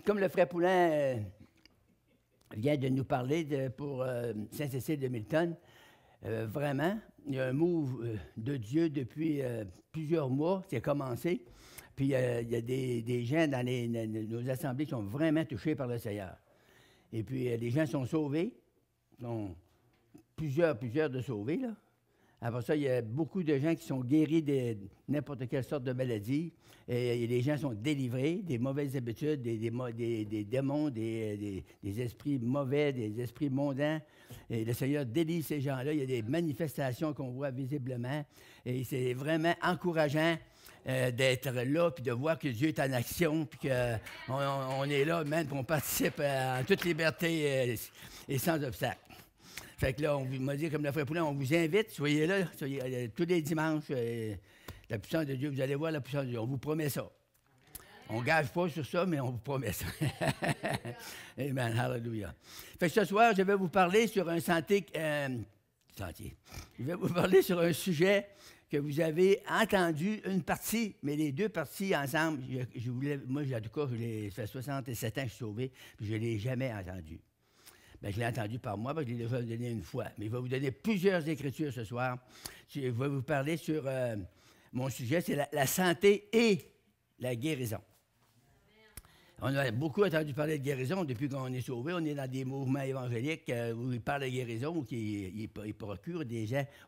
comme le frère Poulain vient de nous parler pour Saint-Cécile de Milton, vraiment, il y a un move de Dieu depuis plusieurs mois qui a commencé. Puis il y a des gens dans nos assemblées qui sont vraiment touchés par le Seigneur. Et puis les gens sont sauvés, sont plusieurs de sauvés, là. Après ça, il y a beaucoup de gens qui sont guéris de n'importe quelle sorte de maladie. Et les gens sont délivrés des mauvaises habitudes, des démons, des esprits mauvais, des esprits mondains. Et le Seigneur délivre ces gens-là. Il y a des manifestations qu'on voit visiblement. Et c'est vraiment encourageant d'être là, puis de voir que Dieu est en action, puis qu'on est là, même, qu'on participe en toute liberté et sans obstacle. Fait que là, on m'a dit, comme le frère Poulain, on vous invite, soyez là, tous les dimanches, la puissance de Dieu, vous allez voir la puissance de Dieu, on vous promet ça. On ne gage pas sur ça, mais on vous promet ça. Amen, hallelujah. Fait que ce soir, je vais vous parler sur un Je vais vous parler sur un sujet que vous avez entendu, une partie, mais les deux parties ensemble, moi, en tout cas, ça fait 67 ans que je suis sauvé, puis je ne l'ai jamais entendu. Bien, je l'ai entendu par moi, parce que je l'ai déjà donné une fois. Mais je vais vous donner plusieurs écritures ce soir. Je vais vous parler sur mon sujet, c'est la santé et la guérison. On a beaucoup entendu parler de guérison depuis qu'on est sauvé. On est dans des mouvements évangéliques où ils parlent de guérison, où ils procurent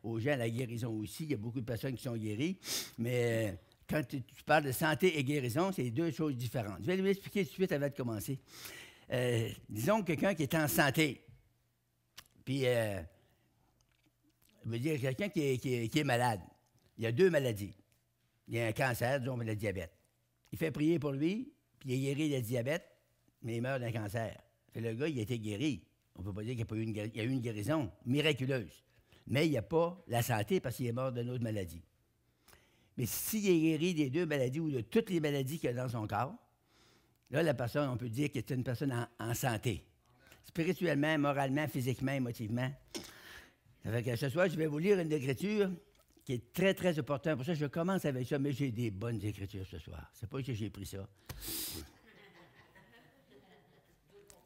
aux gens la guérison aussi. Il y a beaucoup de personnes qui sont guéries. Mais quand tu parles de santé et guérison, c'est deux choses différentes. Je vais vous expliquer tout de suite avant de commencer. Disons que quelqu'un qui est en santé, puis, je veux dire, quelqu'un qui est malade, il y a deux maladies. Il y a un cancer, disons, le diabète. Il fait prier pour lui, puis il est guéri du diabète, mais il meurt d'un cancer. Fait le gars, il a été guéri. On ne peut pas dire qu'il n'y a pas eu une guérison miraculeuse. Mais il n'y a pas la santé parce qu'il est mort d'une autre maladie. Mais s'il est guéri des deux maladies ou de toutes les maladies qu'il y a dans son corps, là, la personne, on peut dire qu'elle est une personne en santé. Spirituellement, moralement, physiquement, émotivement. Ça fait que ce soir, je vais vous lire une écriture qui est très, très importante. Pour ça, je commence avec ça, mais j'ai des bonnes écritures ce soir. C'est pas que j'ai pris ça.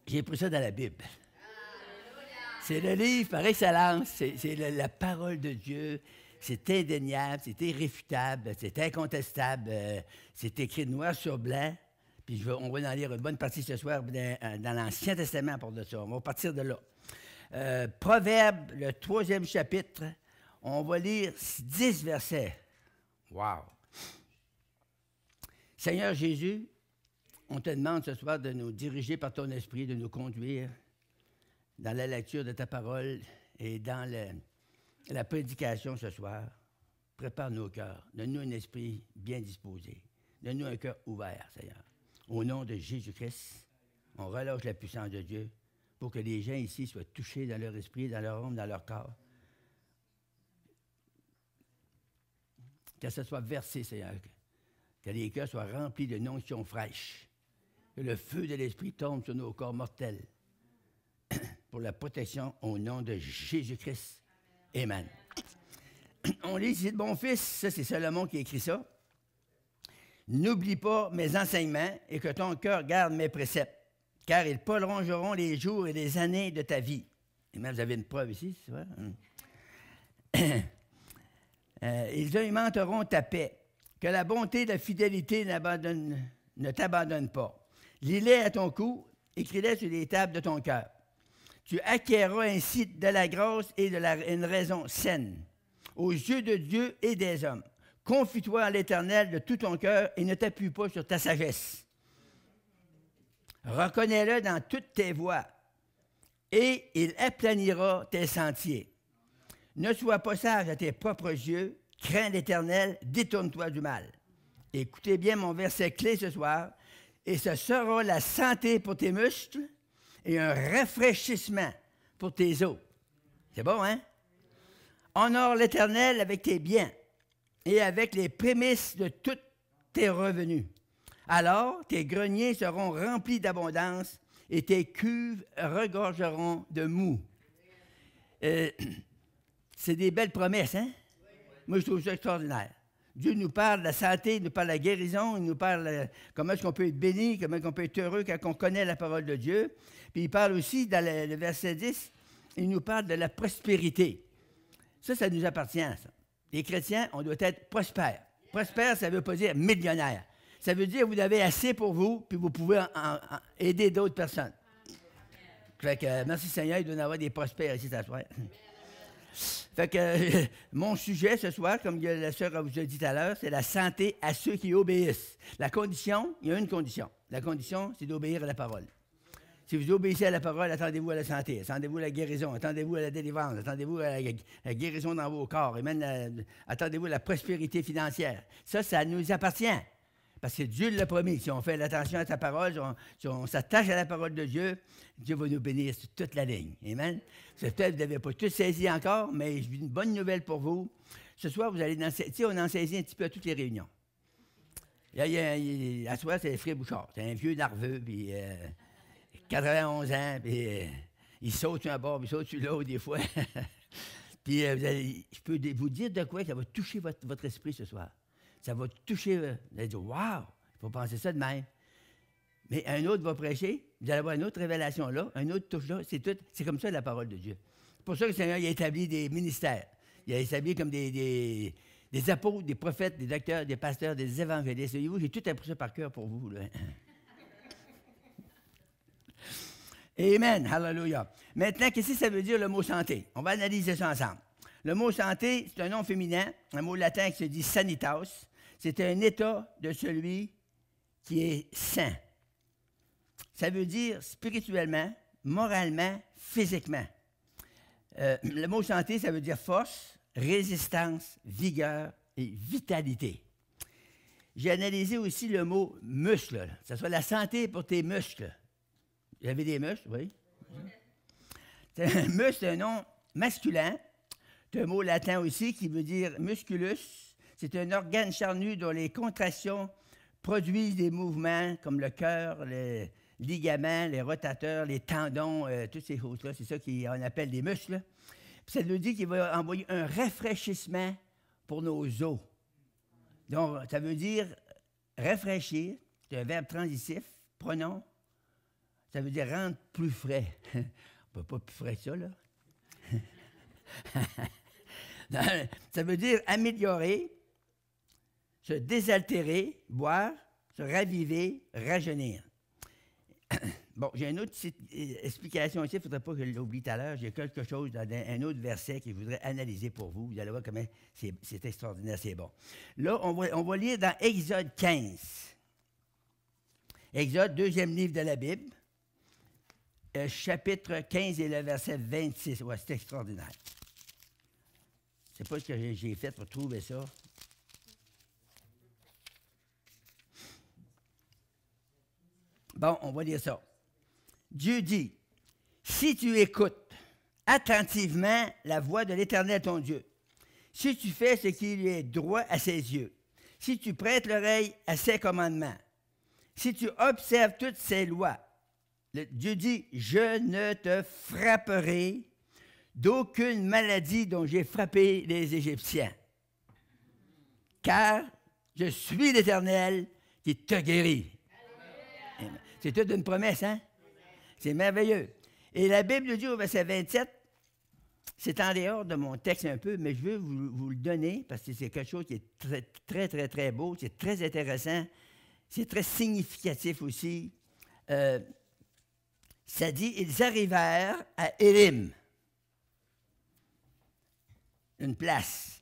J'ai pris ça dans la Bible. C'est le livre par excellence. C'est la parole de Dieu. C'est indéniable, c'est irréfutable, c'est incontestable. C'est écrit noir sur blanc. Puis on va en lire une bonne partie ce soir dans l'Ancien Testament pour de ça. On va partir de là. Proverbe, le 3e chapitre, on va lire 10 versets. Wow! Seigneur Jésus, on te demande ce soir de nous diriger par ton esprit, de nous conduire dans la lecture de ta parole et dans la prédication ce soir. Prépare nos cœurs. Donne-nous un esprit bien disposé. Donne-nous un cœur ouvert, Seigneur. Au nom de Jésus-Christ, on relâche la puissance de Dieu pour que les gens ici soient touchés dans leur esprit, dans leur âme, dans leur corps. Que ce soit versé, Seigneur. Que les cœurs soient remplis de notions fraîches. Que le feu de l'esprit tombe sur nos corps mortels. Pour la protection au nom de Jésus-Christ. Amen. On lit ici de mon fils, ça c'est Salomon qui écrit ça. N'oublie pas mes enseignements et que ton cœur garde mes préceptes, car ils prolongeront les jours et les années de ta vie. Et même, vous avez une preuve ici, c'est vrai? Ils alimenteront ta paix. Que la bonté et la fidélité ne t'abandonnent pas. Lis-les à ton cou, écris-les sur les tables de ton cœur. Tu acquerras ainsi de la grâce et une raison saine aux yeux de Dieu et des hommes. Confie-toi à l'Éternel de tout ton cœur et ne t'appuie pas sur ta sagesse. Reconnais-le dans toutes tes voies et il aplanira tes sentiers. Ne sois pas sage à tes propres yeux, crains l'Éternel, détourne-toi du mal. Écoutez bien mon verset clé ce soir, et ce sera la santé pour tes muscles et un rafraîchissement pour tes os. C'est bon, hein? Honore l'Éternel avec tes biens et avec les prémices de tous tes revenus. Alors, tes greniers seront remplis d'abondance et tes cuves regorgeront de mou. C'est des belles promesses, hein? Moi, je trouve ça extraordinaire. Dieu nous parle de la santé, il nous parle de la guérison, il nous parle comment est-ce qu'on peut être béni, comment on peut être heureux quand on connaît la parole de Dieu. Puis il parle aussi, dans le verset 10, il nous parle de la prospérité. Ça nous appartient, ça. Les chrétiens, on doit être prospères. Prospère, ça ne veut pas dire millionnaire. Ça veut dire que vous avez assez pour vous, puis vous pouvez aider d'autres personnes. Fait que, merci Seigneur, il doit y en avoir des prospères ici ce soir. Fait que mon sujet ce soir, comme la sœur vous a dit tout à l'heure, c'est la santé à ceux qui obéissent. La condition, il y a une condition. La condition, c'est d'obéir à la parole. Si vous obéissez à la parole, attendez-vous à la santé, attendez-vous à la guérison, attendez-vous à la délivrance, attendez-vous à la guérison dans vos corps, et même attendez-vous à la prospérité financière. Ça nous appartient. Parce que Dieu l'a promis. Si on fait attention à sa parole, si on s'attache à la parole de Dieu, Dieu va nous bénir sur toute la ligne. Amen. Peut-être que vous n'avez pas tout saisi encore, mais j'ai une bonne nouvelle pour vous. Ce soir, vous allez on en saisit un petit peu à toutes les réunions. Là, à soir, c'est Frère Bouchard. C'est un vieux nerveux, puis 91 ans, puis il saute sur un bord, puis il saute sur l'autre des fois. Puis je peux vous dire de quoi ça va toucher votre esprit ce soir. Ça va toucher, vous allez dire, wow, il faut penser ça de même. Mais un autre va prêcher, vous allez avoir une autre révélation là, un autre touche là, c'est comme ça la parole de Dieu. C'est pour ça que le Seigneur il a établi des ministères. Il a établi comme des apôtres, des prophètes, des docteurs, des pasteurs, des évangélistes. Voyez-vous, j'ai tout appris ça par cœur pour vous. Là. Amen, hallelujah. Maintenant, qu'est-ce que ça veut dire le mot santé? On va analyser ça ensemble. Le mot santé, c'est un nom féminin, un mot latin qui se dit sanitas. C'est un état de celui qui est sain. Ça veut dire spirituellement, moralement, physiquement. Le mot santé, ça veut dire force, résistance, vigueur et vitalité. J'ai analysé aussi le mot muscle. Ça soit la santé pour tes muscles. Vous avez des muscles, oui? Un muscle, c'est un nom masculin. C'est un mot latin aussi qui veut dire musculus. C'est un organe charnu dont les contractions produisent des mouvements comme le cœur, les ligaments, les rotateurs, les tendons, toutes ces choses-là. C'est ça qu'on appelle des muscles. Puis ça veut dire qu'il va envoyer un rafraîchissement pour nos os. Donc, ça veut dire rafraîchir. C'est un verbe transitif, pronom. Ça veut dire rendre plus frais. On ne peut pas plus frais que ça, là. Ça veut dire améliorer, se désaltérer, boire, se raviver, rajeunir. Bon, j'ai une autre explication ici, il ne faudrait pas que je l'oublie tout à l'heure. J'ai quelque chose dans un autre verset que je voudrais analyser pour vous. Vous allez voir comment c'est extraordinaire, c'est bon. Là, on va lire dans Exode 15. Exode, deuxième livre de la Bible, chapitre 15 et le verset 26. Ouais, c'est extraordinaire. Je ne sais pas ce que j'ai fait pour trouver ça. Bon, on va lire ça. Dieu dit, « Si tu écoutes attentivement la voix de l'Éternel ton Dieu, si tu fais ce qui lui est droit à ses yeux, si tu prêtes l'oreille à ses commandements, si tu observes toutes ses lois, Dieu dit, « Je ne te frapperai d'aucune maladie dont j'ai frappé les Égyptiens, car je suis l'Éternel qui te guérit. » C'est toute une promesse, hein? C'est merveilleux. Et la Bible nous dit au verset 27, c'est en dehors de mon texte un peu, mais je veux vous le donner parce que c'est quelque chose qui est très, très, très, très beau, c'est très intéressant, c'est très significatif aussi. Ça dit, ils arrivèrent à Élim, une place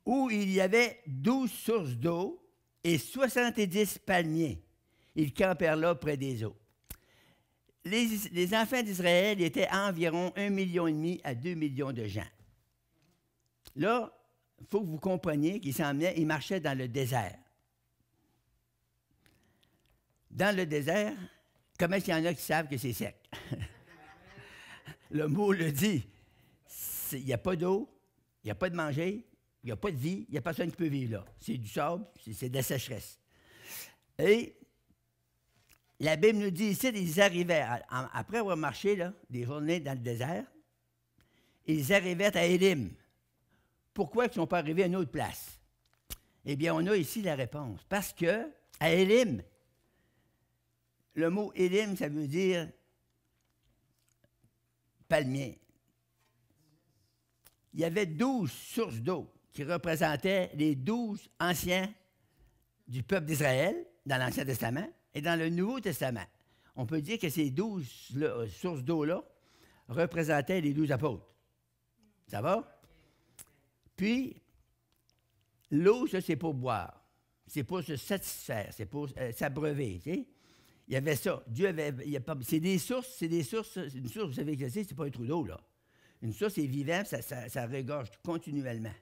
où il y avait 12 sources d'eau et 70 palmiers. Ils campèrent là près des eaux. Les enfants d'Israël étaient environ 1,5 million à 2 millions de gens. Là, il faut que vous compreniez qu'ils ils marchaient dans le désert. Dans le désert, comment est-ce qu'il y en a qui savent que c'est sec? Le mot le dit. Il n'y a pas d'eau, il n'y a pas de manger, il n'y a pas de vie, il n'y a personne qui peut vivre là. C'est du sable, c'est de la sécheresse. Et la Bible nous dit ici, ils arrivaient, après avoir marché là, des journées dans le désert, ils arrivaient à Élim. Pourquoi ils ne sont pas arrivés à une autre place? Eh bien, on a ici la réponse. Parce que, à Élim, le mot Élim, ça veut dire palmier. Il y avait 12 sources d'eau qui représentaient les 12 anciens du peuple d'Israël dans l'Ancien Testament et dans le Nouveau Testament. On peut dire que ces 12 sources d'eau-là représentaient les 12 apôtres. Ça va? Puis, l'eau, ça, c'est pour boire. C'est pour se satisfaire. C'est pour s'abreuver. Tu sais? Il y avait ça. Dieu avait... c'est des sources. Une source, vous savez que c'est pas un trou d'eau, là. Une source est vivante, ça regorge continuellement.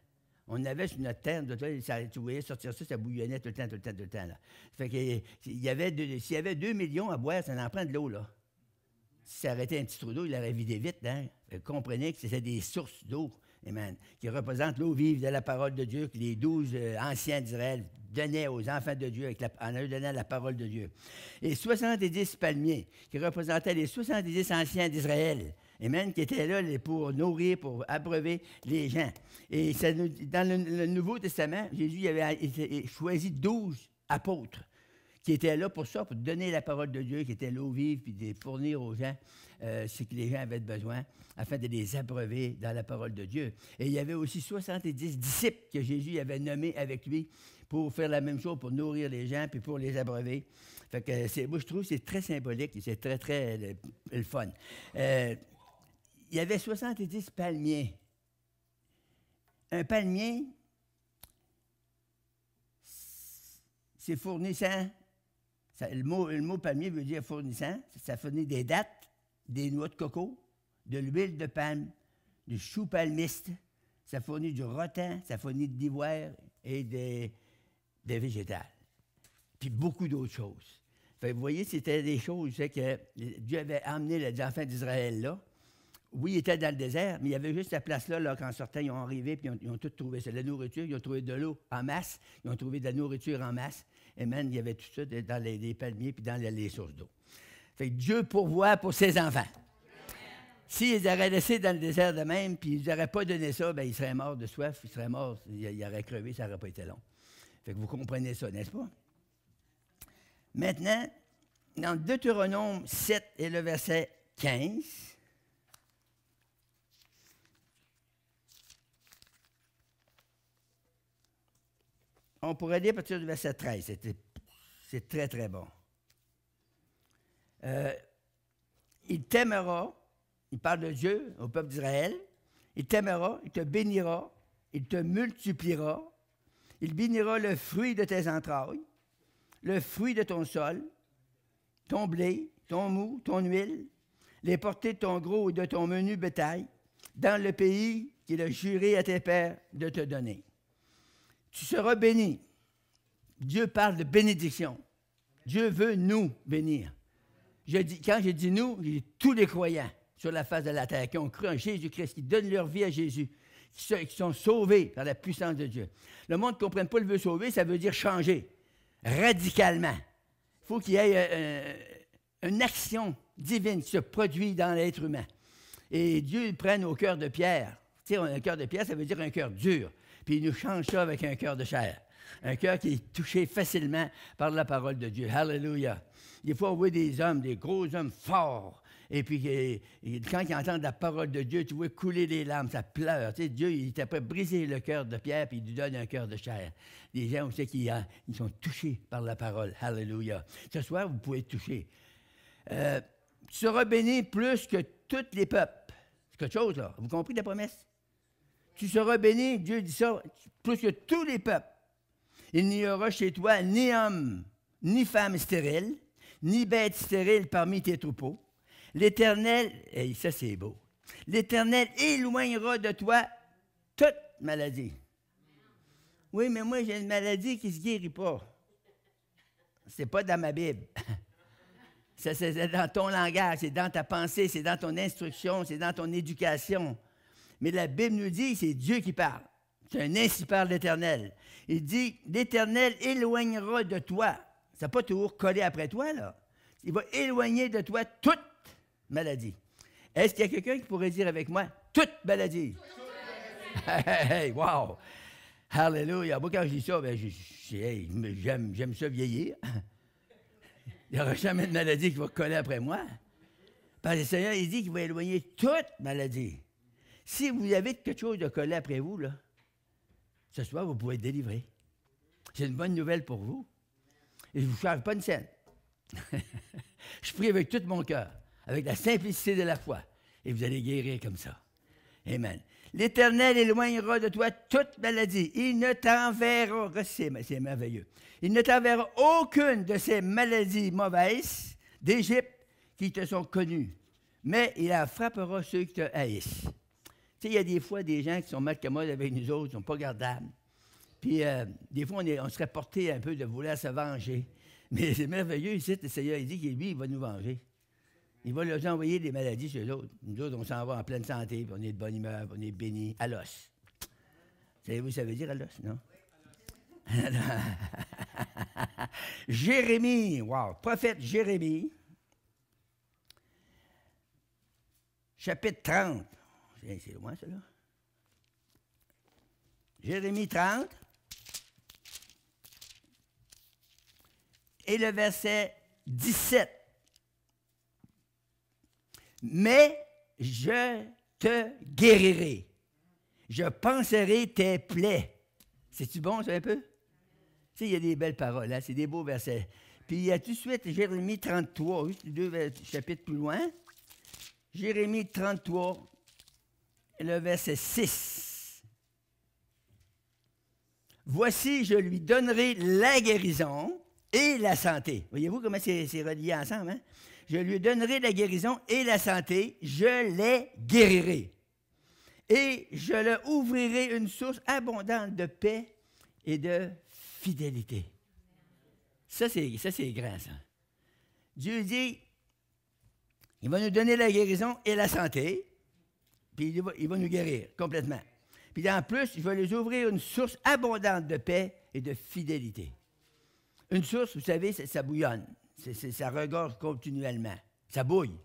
On avait sur notre terre, tu voyais sortir ça bouillonnait tout le temps. Là. Ça fait s'il y avait 2 millions à boire, ça en prend de l'eau, là. Si ça arrêtait un petit trou d'eau, il l'aurait vidé vite, hein? Comprenez que c'était des sources d'eau, amen, qui représentent l'eau vive de la parole de Dieu, que les 12 anciens d'Israël donnaient aux enfants de Dieu en leur donnant la parole de Dieu. Et 70 palmiers, qui représentaient les 70 anciens d'Israël, amen, qui étaient là pour nourrir, pour abreuver les gens. Et ça, dans le Nouveau Testament, Jésus avait choisi 12 apôtres qui étaient là pour ça, pour donner la parole de Dieu, qui était l'eau vive, puis de fournir aux gens ce que les gens avaient besoin, afin de les abreuver dans la parole de Dieu. Et il y avait aussi 70 disciples que Jésus avait nommés avec lui pour faire la même chose, pour nourrir les gens, puis pour les abreuver. Fait que moi, je trouve que c'est très symbolique et c'est très, très le fun. Il y avait 70 palmiers. Un palmier, c'est fournissant. Le mot palmier veut dire fournissant. Ça fournit des dattes, des noix de coco, de l'huile de palme, du chou palmiste. Ça fournit du rotin, ça fournit de l'ivoire et des végétales. Puis beaucoup d'autres choses. Fait, vous voyez, c'était des choses que Dieu avait emmené les enfants d'Israël là. Oui, ils étaient dans le désert, mais il y avait juste cette place-là, là, quand sortant, ils ont arrivé, puis ils ont tout trouvé. C'est de la nourriture, ils ont trouvé de l'eau en masse, ils ont trouvé de la nourriture en masse. Et même, il y avait tout ça dans les palmiers, puis dans les sources d'eau. Fait que Dieu pourvoit pour ses enfants. S'ils auraient laissé dans le désert de même, puis ils n'auraient pas donné ça, bien, ils seraient morts de soif, ils seraient morts, ils auraient crevé, ça n'aurait pas été long. Fait que vous comprenez ça, n'est-ce pas? Maintenant, dans Deutéronome 7 et le verset 15, on pourrait lire à partir du verset 13. C'est très, très bon. Il t'aimera, il parle de Dieu au peuple d'Israël, il t'aimera, il te bénira, il te multipliera, il bénira le fruit de tes entrailles, le fruit de ton sol, ton blé, ton mou, ton huile, les portées de ton gros et de ton menu bétail, dans le pays qu'il a juré à tes pères de te donner. Tu seras béni. Dieu parle de bénédiction. Dieu veut nous bénir. Quand je dis nous, je dis tous les croyants sur la face de la terre qui ont cru en Jésus-Christ, qui donnent leur vie à Jésus, qui sont sauvés par la puissance de Dieu. Le monde ne comprenne pas le veut sauver, ça veut dire changer radicalement. Il faut qu'il y ait une action divine qui se produit dans l'être humain. Et Dieu il prenne au cœur de pierre. Tu sais, un cœur de pierre, ça veut dire un cœur dur. Puis il nous change ça avec un cœur de chair. Un cœur qui est touché facilement par la parole de Dieu. Alléluia. Des fois, on voit des hommes, des gros hommes forts. Et puis, quand ils entendent la parole de Dieu, tu vois couler des larmes, ça pleure. Tu sais, Dieu, il t'a pas brisé le cœur de pierre, puis il lui donne un cœur de chair. Des gens aussi qui ils sont touchés par la parole. Alléluia. Ce soir, vous pouvez être touchés. Tu seras béni plus que tous les peuples. C'est quelque chose, là. Vous comprenez la promesse? Tu seras béni, Dieu dit ça, plus que tous les peuples. Il n'y aura chez toi ni homme, ni femme stérile, ni bête stérile parmi tes troupeaux. L'Éternel, et ça c'est beau, l'Éternel éloignera de toi toute maladie. Oui, mais moi j'ai une maladie qui ne se guérit pas. C'est pas dans ma Bible. C'est dans ton langage, c'est dans ta pensée, c'est dans ton instruction, c'est dans ton éducation. Mais la Bible nous dit, c'est Dieu qui parle. C'est un ainsi parle l'Éternel. Il dit, l'Éternel éloignera de toi. Ça n'a pas toujours collé après toi, là. Il va éloigner de toi toute maladie. Est-ce qu'il y a quelqu'un qui pourrait dire avec moi, toute maladie? Hey, wow! Alléluia. Moi, quand je dis ça, ben, hey, j'aime ça vieillir. Il n'y aura jamais de maladie qui va coller après moi. Parce que le Seigneur, il dit qu'il va éloigner toute maladie. Si vous avez quelque chose de collé après vous, là, ce soir, vous pouvez être délivré. C'est une bonne nouvelle pour vous. Et je ne vous charge pas une scène. Je prie avec tout mon cœur, avec la simplicité de la foi. Et vous allez guérir comme ça. Amen. L'Éternel éloignera de toi toute maladie. Il ne t'enverra, c'est merveilleux, il ne t'enverra aucune de ces maladies mauvaises d'Égypte qui te sont connues, mais il en frappera ceux qui te haïssent. Tu sais, il y a des fois des gens qui sont malcommodes avec nous autres, qui ne sont pas gardables. Puis, des fois, on serait porté un peu de vouloir se venger. Mais c'est merveilleux ici, le Seigneur, il dit que lui, il va nous venger. Il va leur envoyer des maladies chez l'autre. Nous autres, on s'en va en pleine santé, puis on est de bonne humeur, puis on est bénis à l'os. Savez-vous ce que ça veut dire à l'os, non? Jérémie, wow, prophète Jérémie, chapitre 30. C'est loin, ça, là. Jérémie 30. Et le verset 17. Mais je te guérirai. Je panserai tes plaies. C'est-tu bon, ça, un peu? Tu sais, il y a des belles paroles, hein? C'est des beaux versets. Puis il y a tout de suite Jérémie 33, juste 2 chapitres plus loin. Jérémie 33, le verset 6. Voici, je lui donnerai la guérison et la santé. Voyez-vous comment c'est relié ensemble, hein? Je lui donnerai la guérison et la santé, je les guérirai. Et je leur ouvrirai une source abondante de paix et de fidélité. Ça, c'est grand, ça. Dieu dit, il va nous donner la guérison et la santé, puis il va nous guérir complètement. Puis en plus, il va les ouvrir une source abondante de paix et de fidélité. Une source, vous savez, ça bouillonne. Ça regorge continuellement. Ça bouille.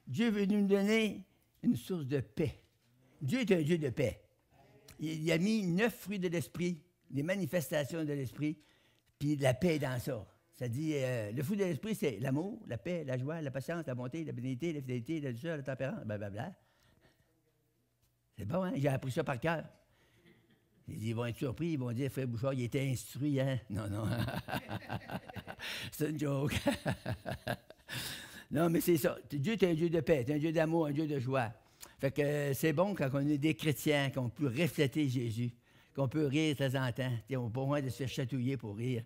Dieu veut nous donner une source de paix. Dieu est un Dieu de paix. Il a mis 9 fruits de l'esprit, les manifestations de l'esprit, puis la paix est dans ça. Ça dit, le fruit de l'esprit, c'est l'amour, la paix, la joie, la patience, la bonté, la bénignité, la fidélité, la douceur, la tempérance, blablabla. C'est bon, hein? J'ai appris ça par cœur. Ils vont être surpris, ils vont dire, Frère Bouchard, il était instruit, hein? Non, non. C'est une joke. Non, mais c'est ça. Dieu est un Dieu de paix, un Dieu d'amour, un Dieu de joie. Fait que c'est bon quand on est des chrétiens, qu'on peut refléter Jésus, qu'on peut rire de temps en temps. On n'a pas besoin de se faire chatouiller pour rire.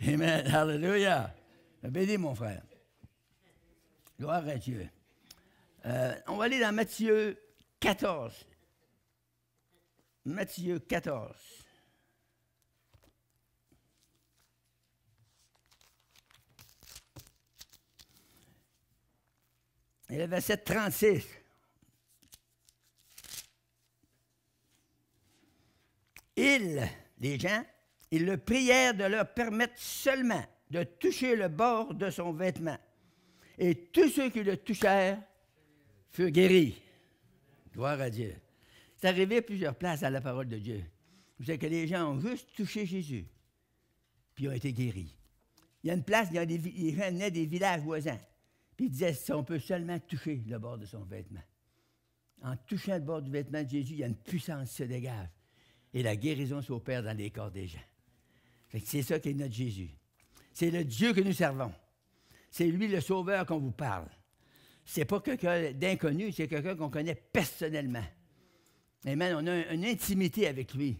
Amen. Hallelujah. Bénis, mon frère. Gloire à Dieu. On va aller dans Matthieu 14. Matthieu 14. Et le verset 36. Les gens, ils le prièrent de leur permettre seulement de toucher le bord de son vêtement. Et tous ceux qui le touchèrent furent guéris. Gloire à Dieu. C'est arrivé à plusieurs places à la parole de Dieu. Vous savez que les gens ont juste touché Jésus, puis ils ont été guéris. Il y a une place, les gens venaient des villages voisins, puis ils disaient, si on peut seulement toucher le bord de son vêtement. En touchant le bord du vêtement de Jésus, il y a une puissance qui se dégage. Et la guérison s'opère dans les corps des gens. C'est ça qui est notre Jésus. C'est le Dieu que nous servons. C'est lui le Sauveur qu'on vous parle. C'est pas quelqu'un d'inconnu, c'est quelqu'un qu'on connaît personnellement. Amen, on a une intimité avec lui.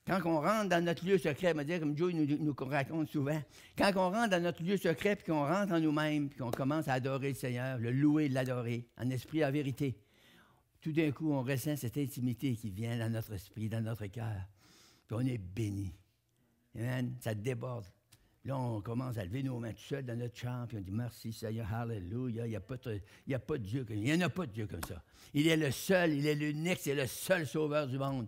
Quand on rentre dans notre lieu secret, on va dire, comme Joe nous raconte souvent, quand on rentre dans notre lieu secret, puis qu'on rentre en nous-mêmes, puis qu'on commence à adorer le Seigneur, le louer, l'adorer, en esprit, en vérité, tout d'un coup, on ressent cette intimité qui vient dans notre esprit, dans notre cœur, puis on est béni. Amen, ça déborde. Là, on commence à lever nos mains tout seuls dans notre chambre, puis on dit, merci Seigneur, hallelujah, il n'y a pas de Dieu comme ça. Il n'y en a pas de Dieu comme ça. Il est le seul, il est l'unique, c'est le seul sauveur du monde.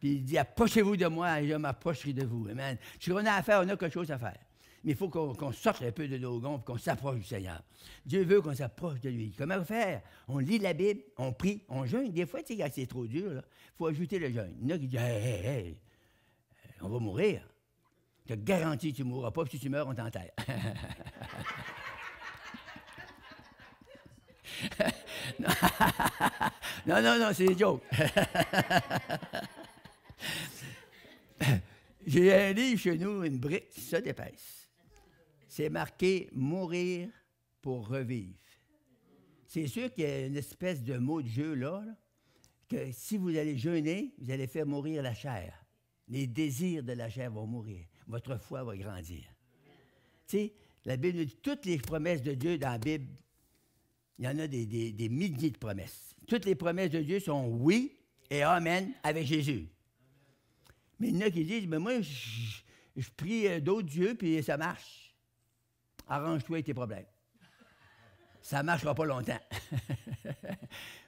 Puis il dit, approchez-vous de moi et je m'approcherai de vous. Amen. Si on a affaire, on a quelque chose à faire. Mais il faut qu'on sorte un peu de nos gonds et qu'on s'approche du Seigneur. Dieu veut qu'on s'approche de lui. Comment faire? On lit la Bible, on prie, on jeûne. Des fois, tu sais, quand c'est trop dur, il faut ajouter le jeûne. Il y en a qui disent, hey, on va mourir. Je te garantis que tu ne mourras pas, puis si tu meurs, on t'enterre. Non, c'est des jokes. J'ai un livre chez nous, une brique, ça d'épaisse. C'est marqué « Mourir pour revivre ». C'est sûr qu'il y a une espèce de mot de jeu là, que si vous allez jeûner, vous allez faire mourir la chair. Les désirs de la chair vont mourir. Votre foi va grandir. Tu sais, la Bible dit toutes les promesses de Dieu dans la Bible, il y en a des milliers de promesses. Toutes les promesses de Dieu sont oui et amen avec Jésus. Mais il y en a qui disent, mais moi, je prie d'autres dieux, puis ça marche. Arrange-toi avec tes problèmes. Ça ne marchera pas longtemps.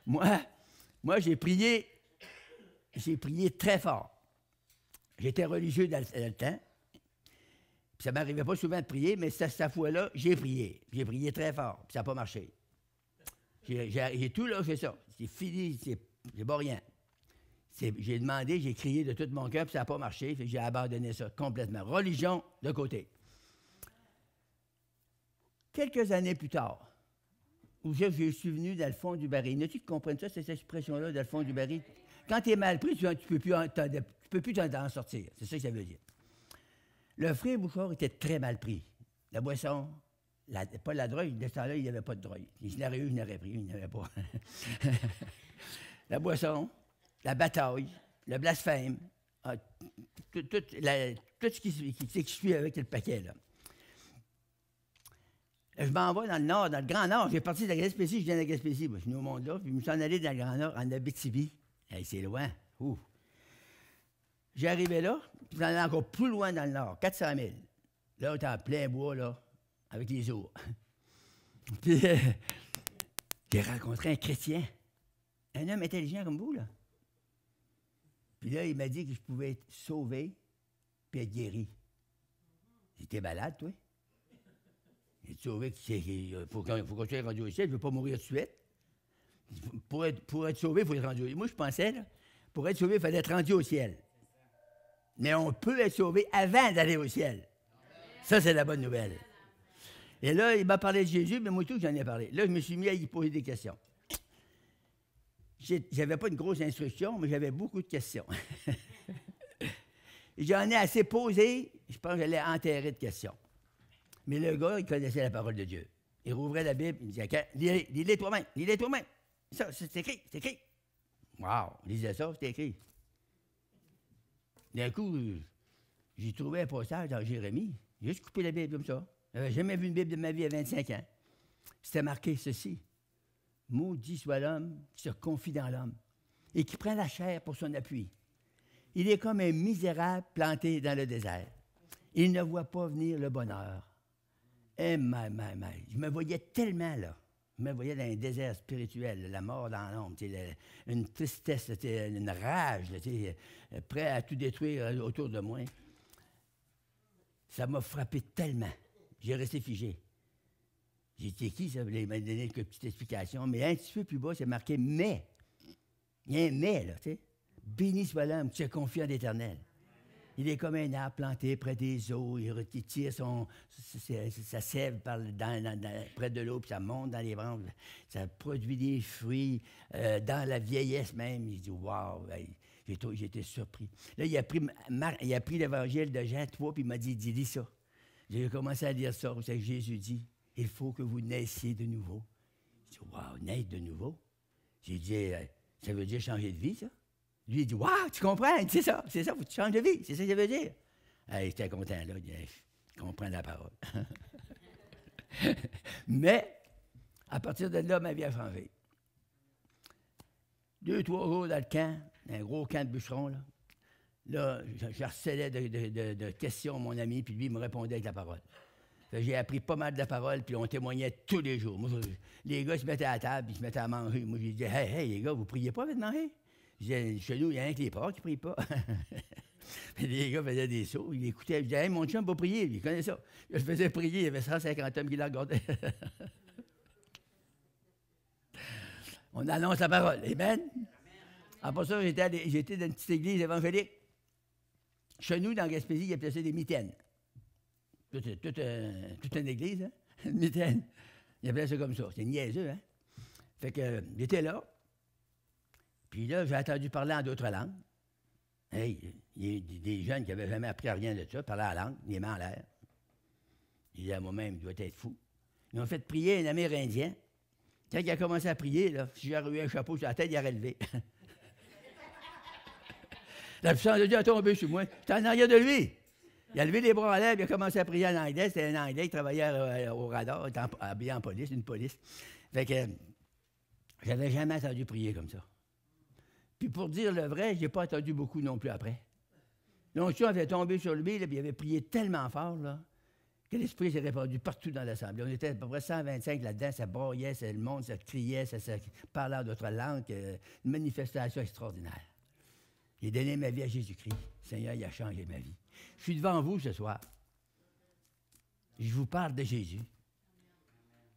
moi, j'ai prié très fort. J'étais religieux dans le temps. Puis ça ne m'arrivait pas souvent de prier, mais cette fois-là, j'ai prié. J'ai prié très fort, puis ça n'a pas marché. J'ai tout lâché ça. C'est fini, c'est pas rien. J'ai demandé, j'ai crié de tout mon cœur, puis ça n'a pas marché, fait que j'ai abandonné ça complètement. Religion, de côté. Quelques années plus tard, où je suis venu dans le fond du baril. N'as-tu qui comprennent ça, cette expression-là, dans le fond du baril? Quand tu es mal pris, tu ne peux plus t'en sortir. C'est ça que ça veut dire. Le frère Bouchard était très mal pris. La boisson, pas la drogue, de ce temps-là, il n'y avait pas de drogue. Je n'aurais eu, je n'aurais pris, il n'y en avait pas. La boisson, la bataille, le blasphème, tout ce qui suit avec le paquet, là. Je m'en vais dans le nord, dans le Grand Nord. J'ai parti de la Gaspésie, je viens de la Gaspésie. Moi, je suis venu au monde-là, puis je me suis en allé dans le Grand Nord, en Abitibi. Hey, c'est loin. Ouh. J'ai arrivé là, puis j'en allais encore plus loin dans le nord, 400 000. Là, on était en plein bois, là, avec les ours. Puis, j'ai rencontré un chrétien, un homme intelligent comme vous, là. Puis là, il m'a dit que je pouvais être sauvé puis être guéri. J'étais malade, toi? J'ai sauvé qu'il faut que tu sois rendu au ciel, je ne veux pas mourir tout de suite. Pour être sauvé, il faut être rendu au ciel. Moi, je pensais, là, pour être sauvé, il fallait être rendu au ciel. Mais on peut être sauvé avant d'aller au ciel. Ça, c'est la bonne nouvelle. Et là, il m'a parlé de Jésus, mais moi tout, j'en ai parlé. Là, je me suis mis à y poser des questions. J'avais pas une grosse instruction, mais j'avais beaucoup de questions. J'en ai assez posé, je pense que j'allais enterrer de questions. Mais le gars, il connaissait la parole de Dieu. Il rouvrait la Bible, il disait, lis-les toi-même, lis-les toi-même. Ça, c'est écrit, c'est écrit. Wow, il lisait ça, c'était écrit. D'un coup, j'ai trouvé un passage dans Jérémie. J'ai juste coupé la Bible comme ça. Je n'avais jamais vu une Bible de ma vie à 25 ans. C'était marqué ceci. Maudit soit l'homme qui se confie dans l'homme et qui prend la chair pour son appui. Il est comme un misérable planté dans le désert. Il ne voit pas venir le bonheur. Eh, je me voyais tellement là. Je me voyais dans un désert spirituel, la mort dans l'ombre, une tristesse, une rage, prêt à tout détruire autour de moi. Ça m'a frappé tellement. J'ai resté figé. J'ai dit, qui ça? Il m'a donné quelques petites explications, mais un petit peu plus bas, c'est marqué « mais ». Il y a un « mais », là, tu sais. « Béni soit l'homme qui se confie en l'Éternel ». Il est comme un arbre planté près des eaux, il tire sa sève près de l'eau, puis ça monte dans les branches, ça produit des fruits, dans la vieillesse même. Il dit, wow, j'ai été surpris. Là, il a pris l'évangile de Jean 3, puis il m'a dit, lis ça. J'ai commencé à lire ça, c'est que Jésus dit, il faut que vous naissiez de nouveau. J'ai dit, wow, naître de nouveau? J'ai dit, ça veut dire changer de vie, ça? Lui, il dit, waouh, tu comprends? C'est ça, il faut que tu changes de vie. C'est ça que ça veut dire. J'étais content, là. Je comprends la parole. Mais, à partir de là, ma vie a changé. 2-3 jours dans le camp, un gros camp de bûcherons, là. Là, je harcelais de questions mon ami, puis lui, il me répondait avec la parole. J'ai appris pas mal de la parole, puis on témoignait tous les jours. Moi, les gars se mettaient à la table, puis ils se mettaient à manger. Moi, je disais, hey, les gars, vous priez pas avant de manger? Je disais, chez nous, il y a un que les porcs qui ne prient pas. Puis les gars faisaient des sauts, ils écoutaient. Je disais, hey, mon chum va prier, il connaît ça. Je faisais prier, il y avait 150 hommes qui la regardaient. On annonce la parole. Amen. Après ça, j'étais dans une petite église évangélique. Chez nous, dans Gaspésie, ils appelaient ça des mitaines. Toute une église, hein? Une mitaine. Ils appelaient ça comme ça. C'était niaiseux, hein? Fait que j'étais là. Puis là, j'ai entendu parler en d'autres langues. Hey, il y a des jeunes qui n'avaient jamais appris à rien de ça, parlaient la langue, les mains en l'air. Je disais à moi-même, il doit être fou. Ils ont fait prier un Amérindien. Quand il a commencé à prier, là, si j'avais eu un chapeau sur la tête, il aurait levé. La puissance de Dieu a tombé sur moi. J'étais en arrière de lui. Il a levé les bras en l'air, il a commencé à prier en anglais. C'était un Anglais qui travaillait au radar, il était habillé en police, une police. Fait que j'avais jamais entendu prier comme ça. Puis pour dire le vrai, je n'ai pas entendu beaucoup non plus après. L'onction avait tombé sur lui, là, puis il avait prié tellement fort là, que l'Esprit s'est répandu partout dans l'Assemblée. On était à peu près 125 là-dedans, ça broyait, le monde, ça criait, ça parlait en d'autres langues. Une manifestation extraordinaire. J'ai donné ma vie à Jésus-Christ. Le Seigneur, il a changé ma vie. Je suis devant vous ce soir. Je vous parle de Jésus.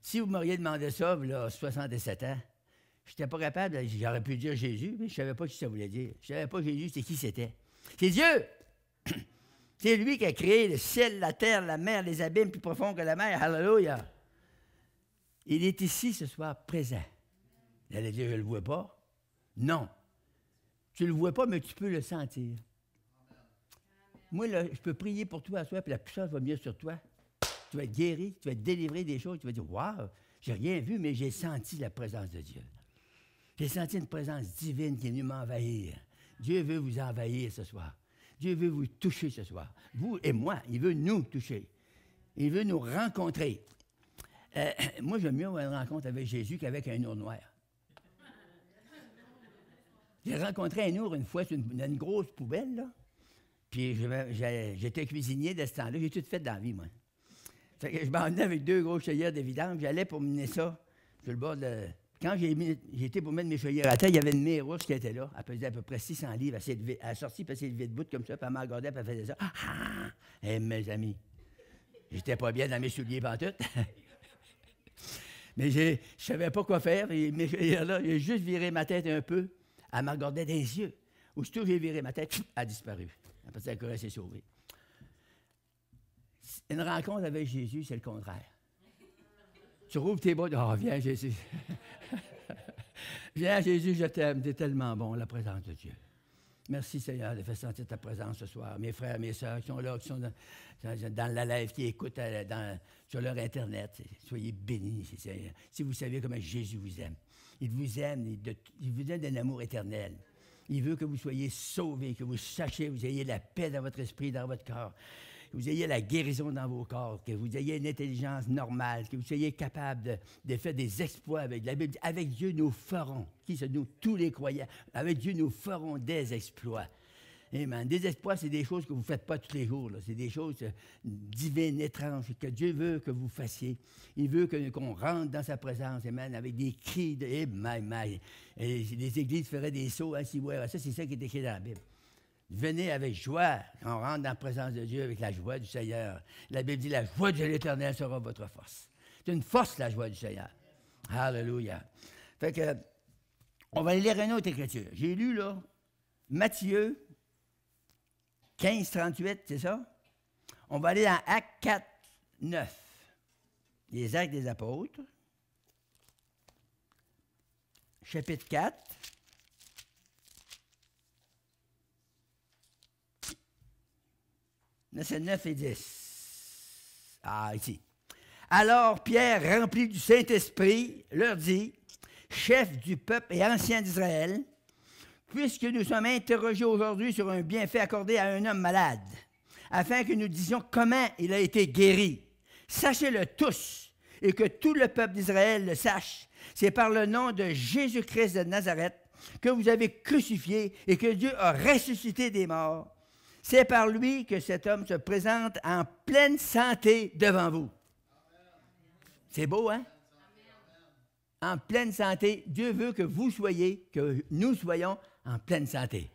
Si vous m'auriez demandé ça, là, 67 ans, je n'étais pas capable, j'aurais pu dire Jésus, mais je ne savais pas qui ça voulait dire. Je ne savais pas Jésus, c'est qui c'était. C'est Dieu! C'est lui qui a créé le ciel, la terre, la mer, les abîmes plus profonds que la mer. Alléluia! Il est ici ce soir, présent. Vous allez dire, je ne le vois pas? Non. Tu ne le vois pas, mais tu peux le sentir. Moi, là, je peux prier pour toi à soi, puis la puissance va venir sur toi. Tu vas être guéri, tu vas être délivré des choses, tu vas dire, waouh, j'ai rien vu, mais j'ai senti la présence de Dieu. J'ai senti une présence divine qui est venue m'envahir. Dieu veut vous envahir ce soir. Dieu veut vous toucher ce soir. Vous et moi, il veut nous toucher. Il veut nous rencontrer. Moi, j'aime mieux avoir une rencontre avec Jésus qu'avec un ours noir. J'ai rencontré un ours une fois sur une grosse poubelle, là. Puis j'étais cuisinier de ce temps-là. J'ai tout fait dans la vie, moi. Fait que je m'en venais avec 2 grosses chaudières de vidange. J'allais pour mener ça sur le bord de... Quand j'étais pour mettre mes chaudières à terre, il y avait une mère rousse qui était là. Elle pesait à peu près 600 livres. Elle a sorti, puis elle s'est levée debout comme ça, puis elle m'a regardé, puis elle faisait ça. Ah, ah! Et mes amis, j'étais pas bien dans mes souliers pantoute. Mais je ne savais pas quoi faire. Et mes chaudières-là, j'ai juste viré ma tête un peu. Elle m'a regardé dans les yeux. Aussitôt que j'ai viré ma tête, elle a disparu. Après ça, elle s'est sauvée. Une rencontre avec Jésus, c'est le contraire. Tu rouvres tes bras, oh, viens Jésus. Viens Jésus, je t'aime, tu es tellement bon, la présence de Dieu. Merci Seigneur de faire sentir ta présence ce soir. Mes frères, mes sœurs qui sont là, qui sont dans la live, qui écoutent sur leur Internet, soyez bénis. Si vous savez comment Jésus vous aime. Il vous aime, il vous aime d'un amour éternel. Il veut que vous soyez sauvés, que vous sachiez, vous ayez la paix dans votre esprit, dans votre corps, que vous ayez la guérison dans vos corps, que vous ayez une intelligence normale, que vous soyez capable de faire des exploits avec la Bible. Avec Dieu, nous ferons, qui sont nous, tous les croyants, avec Dieu, nous ferons des exploits. Amen. Des exploits, c'est des choses que vous ne faites pas tous les jours. C'est des choses divines, étranges, que Dieu veut que vous fassiez. Il veut qu'on rentre dans sa présence, amen, avec des cris de « Et les églises feraient des sauts, hein, si ouais, ça, c'est ça qui est écrit dans la Bible. Venez avec joie, on rentre dans la présence de Dieu avec la joie du Seigneur. La Bible dit « La joie de l'Éternel sera votre force ». C'est une force, la joie du Seigneur. Alléluia. Fait que, on va lire une autre écriture. J'ai lu, là, Matthieu 15, 38, c'est ça? On va aller dans Actes 4, 9. Les Actes des Apôtres. Chapitre 4. Là, c'est 9 et 10. Ah, ici. Alors, Pierre, rempli du Saint-Esprit, leur dit, chef du peuple et ancien d'Israël, puisque nous sommes interrogés aujourd'hui sur un bienfait accordé à un homme malade, afin que nous disions comment il a été guéri. Sachez-le tous, et que tout le peuple d'Israël le sache. C'est par le nom de Jésus-Christ de Nazareth que vous avez crucifié et que Dieu a ressuscité des morts. C'est par lui que cet homme se présente en pleine santé devant vous. C'est beau, hein? En pleine santé. Dieu veut que vous soyez, que nous soyons en pleine santé.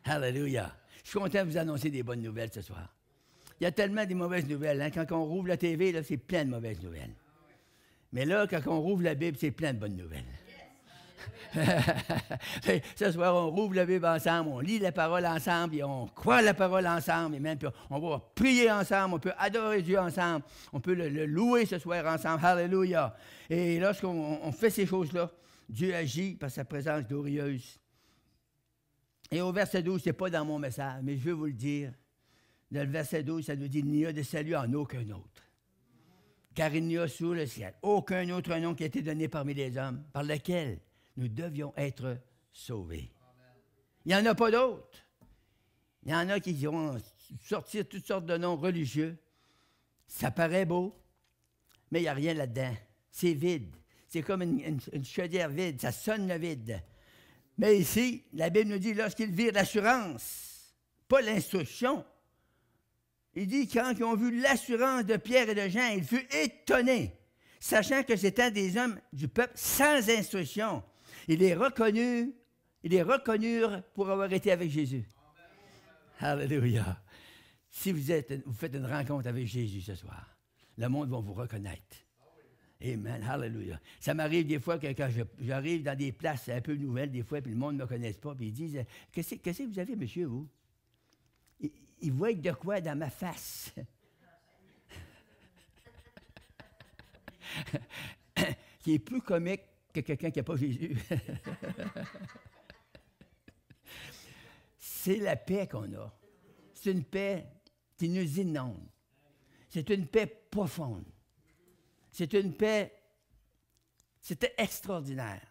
Alléluia. Je suis content de vous annoncer des bonnes nouvelles ce soir. Il y a tellement de mauvaises nouvelles. Hein? Quand on rouvre la TV, là, c'est plein de mauvaises nouvelles. Mais là, quand on rouvre la Bible, c'est plein de bonnes nouvelles. Ce soir, on rouvre la Bible ensemble, on lit la parole ensemble, et on croit la parole ensemble, et même puis on va prier ensemble, on peut adorer Dieu ensemble, on peut le louer ce soir ensemble. Alléluia. Et lorsqu'on fait ces choses-là, Dieu agit par sa présence glorieuse. Et au verset 12, ce n'est pas dans mon message, mais je veux vous le dire. Dans le verset 12, ça nous dit « Il n'y a de salut en aucun autre. Car il n'y a sous le ciel aucun autre nom qui a été donné parmi les hommes, par lequel nous devions être sauvés. » Il n'y en a pas d'autres. Il y en a qui vont sortir toutes sortes de noms religieux. Ça paraît beau, mais il n'y a rien là-dedans. C'est vide. C'est comme une chaudière vide. Ça sonne le vide. Mais ici, la Bible nous dit, lorsqu'ils virent l'assurance, pas l'instruction, il dit, quand ils ont vu l'assurance de Pierre et de Jean, ils furent étonnés, sachant que c'étaient des hommes du peuple sans instruction. Ils les reconnurent pour avoir été avec Jésus. Alléluia. Si vous faites une rencontre avec Jésus ce soir, le monde va vous reconnaître. Amen. Alléluia. Ça m'arrive des fois que quand j'arrive dans des places un peu nouvelles, des fois, puis le monde ne me connaît pas, puis ils disent « Qu'est-ce que vous avez, monsieur, vous? » Ils voient de quoi dans ma face. Qui est plus comique que quelqu'un qui n'a pas Jésus. C'est la paix qu'on a. C'est une paix qui nous inonde. C'est une paix profonde. C'est une paix, c'était extraordinaire.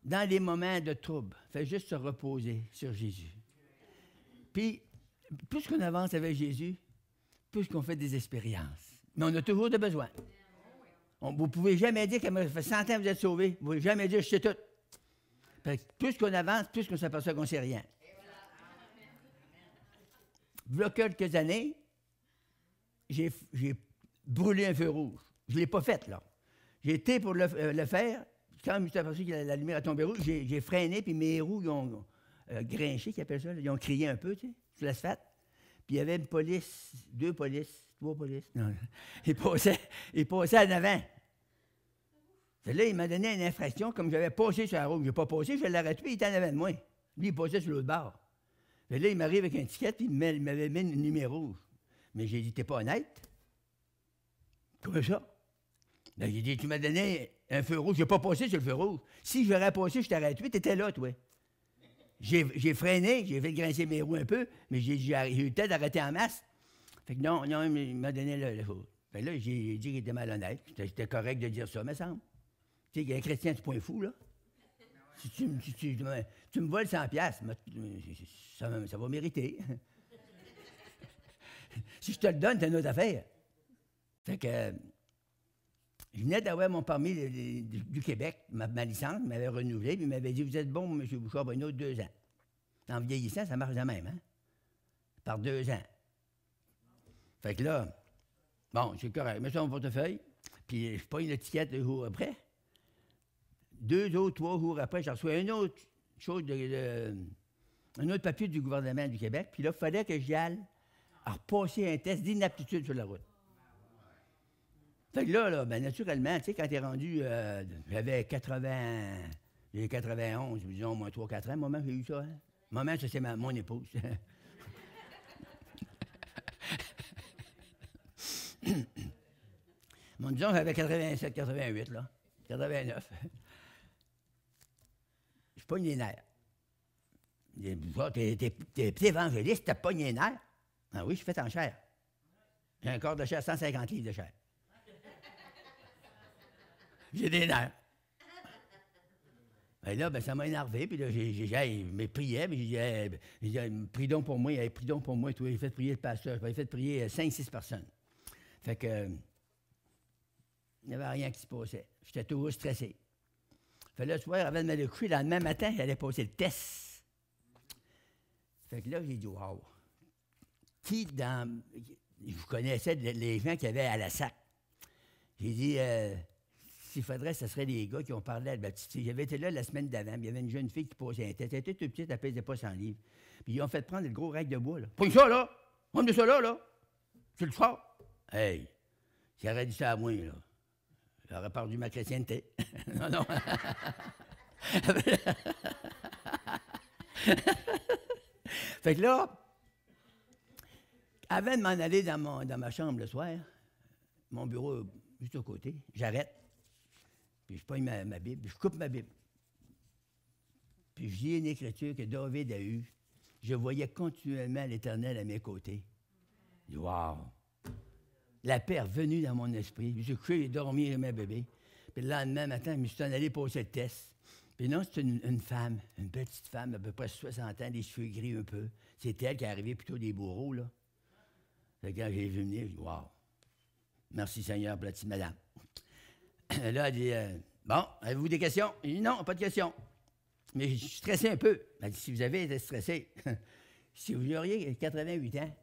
Dans les moments de trouble, il fait juste se reposer sur Jésus. Puis, plus qu'on avance avec Jésus, plus qu'on fait des expériences. Mais on a toujours des besoins. Vous ne pouvez jamais dire que ça fait 100 ans que vous êtes sauvés. Vous ne pouvez jamais dire « je sais tout ». Plus qu'on avance, plus qu'on s'aperçoit qu'on ne sait rien. Il y a quelques années, j'ai brûlé un feu rouge. Je ne l'ai pas fait, là. J'ai été pour le faire. Quand je me suis aperçu que la lumière a tombé rouge, j'ai freiné, puis mes roues, ils ont grinché, qu'ils appellent ça. Là. Ils ont crié un peu, tu sais, sur l'asphalte. Puis il y avait une police, 2 polices, 3 polices. Non, ils passaient en avant. Là, il m'a donné une infraction, comme j'avais passé sur la route. Je n'ai pas passé, je l'ai arrêté, puis il était en avant de moi. Lui, il passait sur l'autre bord. Là, il m'arrive avec un ticket, puis il m'avait mis une numéro rouge. Mais j'ai dit, t'es pas honnête? Comment ça? Là, j'ai dit, tu m'as donné un feu rouge, je n'ai pas passé sur le feu rouge. Si j'aurais passé, je t'aurais tué, tu étais là, toi. J'ai freiné, j'ai fait grincer mes roues un peu, mais j'ai eu le temps d'arrêter en masse. Fait que non, il m'a donné le feu. Fait que là, j'ai dit qu'il était malhonnête. C'était correct de dire ça, me semble. Tu sais, un chrétien, c'est point fou, là. Si tu me voles 100 piastres, ça va mériter. Si je te le donne, c'est une autre affaire. Fait que je venais d'avoir mon permis du Québec, ma licence, il m'avait renouvelé, puis il m'avait dit, vous êtes bon, M. Bouchard, un autre 2 ans. En vieillissant, ça marche de même, hein? Par 2 ans. Fait que là, bon, c'est correct, mets ça dans mon portefeuille, puis je pogne l'étiquette 2 jours après. 2 ou 3 jours après, j'ai reçu une autre chose, un autre papier du gouvernement du Québec, puis là, il fallait que j'y aille à repasser un test d'inaptitude sur la route. Fait que là, ben, naturellement, tu sais, quand t'es rendu, j'avais 91, disons, moins 3-4 ans, au moment où j'ai eu ça. Hein? Au moment, ça, c'est mon épouse. Bon, disons, j'avais 87, 88, là. 89. Je pogne les nerfs. T'es évangéliste, t'as pogné les nerfs? Ah oui, je suis fait en chair. J'ai un corps de chair, 150 livres de chair. J'ai des nerfs. Et là, ben, ça m'a énervé, puis là, j'ai prié, mais j'ai dit, prie donc pour moi, prie donc pour moi, toi, j'ai fait prier le pasteur, j'ai fait prier 5-6 personnes. Fait que, il n'y avait rien qui se passait. J'étais toujours stressé. Fait que là, le soir, avant de me coucher, le lendemain matin, j'allais passer le test. Fait que là, j'ai dit, wow. Je connaissais les gens qui avaient à la SAC. J'ai dit, s'il faudrait, ce serait les gars qui ont parlé à Baptiste. J'avais été là la semaine d'avant, puis il y avait une jeune fille qui posait un test. Elle était toute petite, elle pesait pas 100 livres. Puis ils ont fait prendre le gros règle de bois, là. Prends ça, là! Prends ça, là! Tu le sors! Hey! S'il aurait dit ça à moi, là, j'aurais perdu ma chrétienté. Non, non. Fait que là, avant de m'en aller dans ma chambre le soir, mon bureau juste à côté, j'arrête, puis je pogne ma Bible, puis je coupe ma Bible. Puis je lis une écriture que David a eue. Je voyais continuellement l'Éternel à mes côtés. Je dis, wow! La paix est revenue dans mon esprit. J'ai couché et dormi avec ma bébé. Puis le lendemain matin, je me suis en allé poser le test. Puis non, c'est une femme, une petite femme, à peu près 60 ans, des cheveux gris un peu. C'est elle qui est arrivée plutôt des bourreaux, là. Fait que quand j'ai vu venir, je dis, wow! Merci Seigneur pour la petite madame. Là, elle dit, bon, avez-vous des questions? J'ai dit, non, pas de questions. Mais je suis stressé un peu. Elle dit, si vous avez été stressé, si vous auriez 88 ans,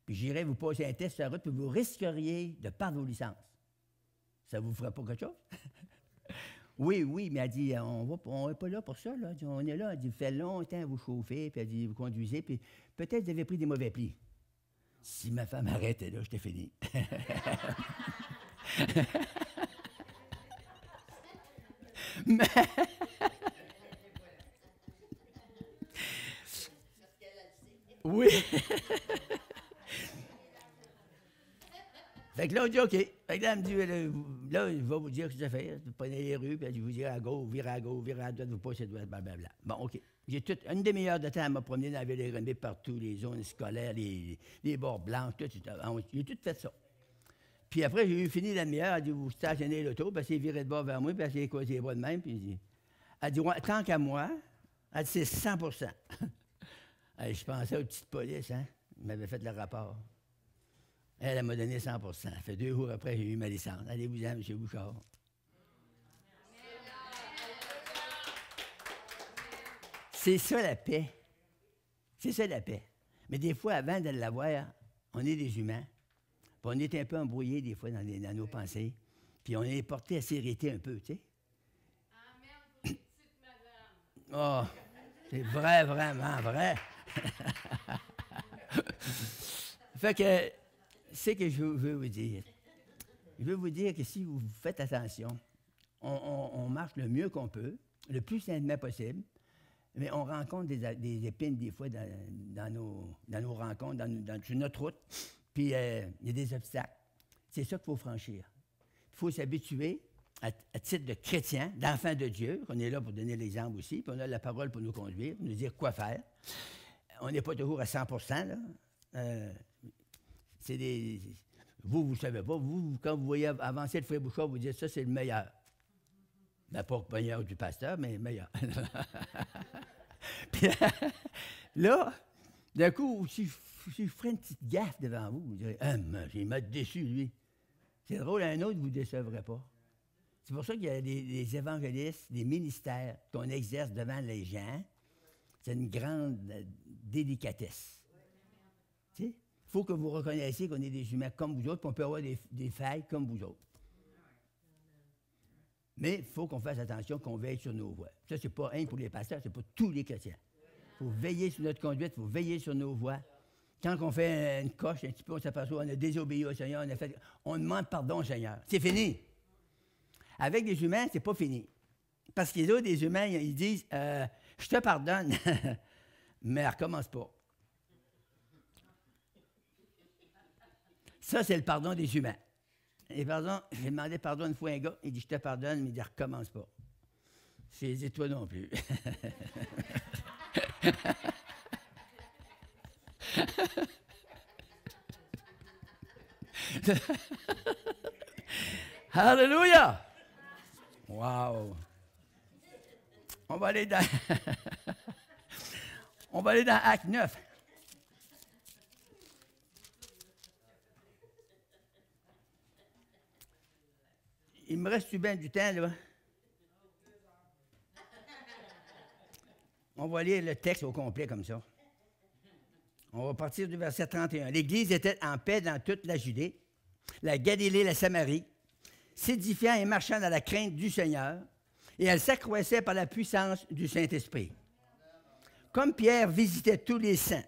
puis j'irais vous passer un test sur la route, puis vous risqueriez de perdre vos licences. Ça ne vous fera pas quelque chose? Oui, mais elle dit, on n'est pas là pour ça, là. On est là, elle dit, vous fait longtemps vous chauffer, puis elle dit, vous conduisez, puis peut-être vous avez pris des mauvais plis. Si ma femme arrêtait là, j'étais fini. Mais... oui. Fait que là, on dit OK. Fait que là, elle me dit, là, il va vous dire ce que ça fait. Vous prenez les rues, puis elle dit, vous direz à gauche, virez à gauche, virez à droite, vous passez à droite, blablabla. Bon, OK. J'ai une demi-heure de temps à me promener dans la ville des Renommées partout, les zones scolaires, les bords blancs, tout. J'ai tout fait ça. Puis après, j'ai eu fini la demi-heure, elle dit, vous stationnez l'auto, puis elle s'est virée de bord vers moi, puis elle s'est croisée les bras de même, puis elle dit, ouais, tant qu'à moi, elle dit, c'est 100 Hey, je pensais aux petites polices, hein. Ils m'avaient fait le rapport. Elle m'a donné 100 Ça fait 2 jours après, j'ai eu ma licence. Allez-vous-en, M. Bouchard. C'est ça la paix. C'est ça la paix. Mais des fois, avant de l'avoir, on est des humains. Puis on est un peu embrouillés des fois dans nos pensées. Puis on est porté à s'irriter un peu, tu sais. Amen, petite madame. Oh, c'est vrai, vraiment vrai. Fait que, c'est que je veux vous dire. Je veux vous dire que si vous faites attention, on marche le mieux qu'on peut, le plus simplement possible, mais on rencontre des épines des fois dans nos rencontres, sur notre route, puis il y a des obstacles. C'est ça qu'il faut franchir. Il faut s'habituer, à titre de chrétien, d'enfant de Dieu, qu'on est là pour donner l'exemple aussi, puis on a la parole pour nous conduire, pour nous dire quoi faire. On n'est pas toujours à 100 là. Vous ne savez pas. Vous, quand vous voyez avancer le frère Bouchard, vous dites ça, c'est le meilleur. Ben, pas le meilleur du pasteur, mais le meilleur. Puis là, d'un coup, si je ferais une petite gaffe devant vous, vous direz, il m'a déçu, lui. C'est drôle, un autre ne vous décevrait pas. C'est pour ça qu'il y a des évangélistes, des ministères qu'on exerce devant les gens. C'est une grande délicatesse. Tu sais? Il faut que vous reconnaissiez qu'on est des humains comme vous autres, qu'on peut avoir des failles comme vous autres. Mais il faut qu'on fasse attention, qu'on veille sur nos voies. Ça, c'est pas un pour les pasteurs, c'est pour tous les chrétiens. Il faut veiller sur notre conduite, il faut veiller sur nos voies. Quand on fait une coche, un petit peu, on s'aperçoit, on a désobéi au Seigneur, on demande pardon au Seigneur. C'est fini. Avec des humains, c'est pas fini. Parce que les autres, des humains, ils disent, je te pardonne, mais elle ne recommence pas. Ça, c'est le pardon des humains. Et pardon, j'ai demandé pardon une fois à un gars, il dit, je te pardonne, mais il dit, recommence pas. J'ai dit, toi non plus. Alléluia! Wow! On va aller dans Acte 9. Il me reste bien du temps, là. On va lire le texte au complet comme ça. On va partir du verset 31. L'Église était en paix dans toute la Judée, la Galilée, la Samarie. s'édifiant et marchant dans la crainte du Seigneur, et elle s'accroissait par la puissance du Saint-Esprit. Comme Pierre visitait tous les saints,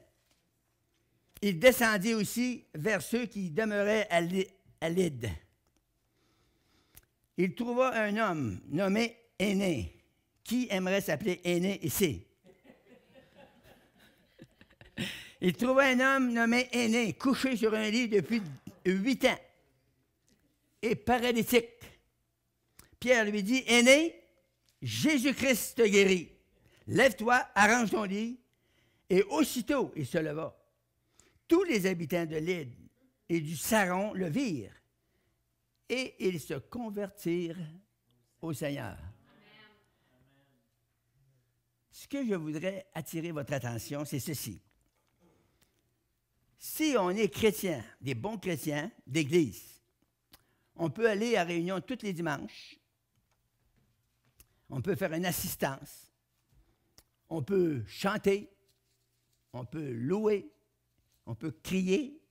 il descendit aussi vers ceux qui demeuraient à Lyde. Il trouva un homme nommé Énée. Qui aimerait s'appeler Énée ici? Il trouva un homme nommé Énée, couché sur un lit depuis 8 ans et paralytique. Pierre lui dit, Énée, Jésus-Christ te guérit. Lève-toi, arrange ton lit. Et aussitôt, il se leva. Tous les habitants de Lyde et du Saron le virent. Et ils se convertirent au Seigneur. Ce que je voudrais attirer votre attention, c'est ceci. Si on est chrétien, des bons chrétiens d'Église, on peut aller à réunion tous les dimanches, on peut faire une assistance, on peut chanter, on peut louer, on peut crier,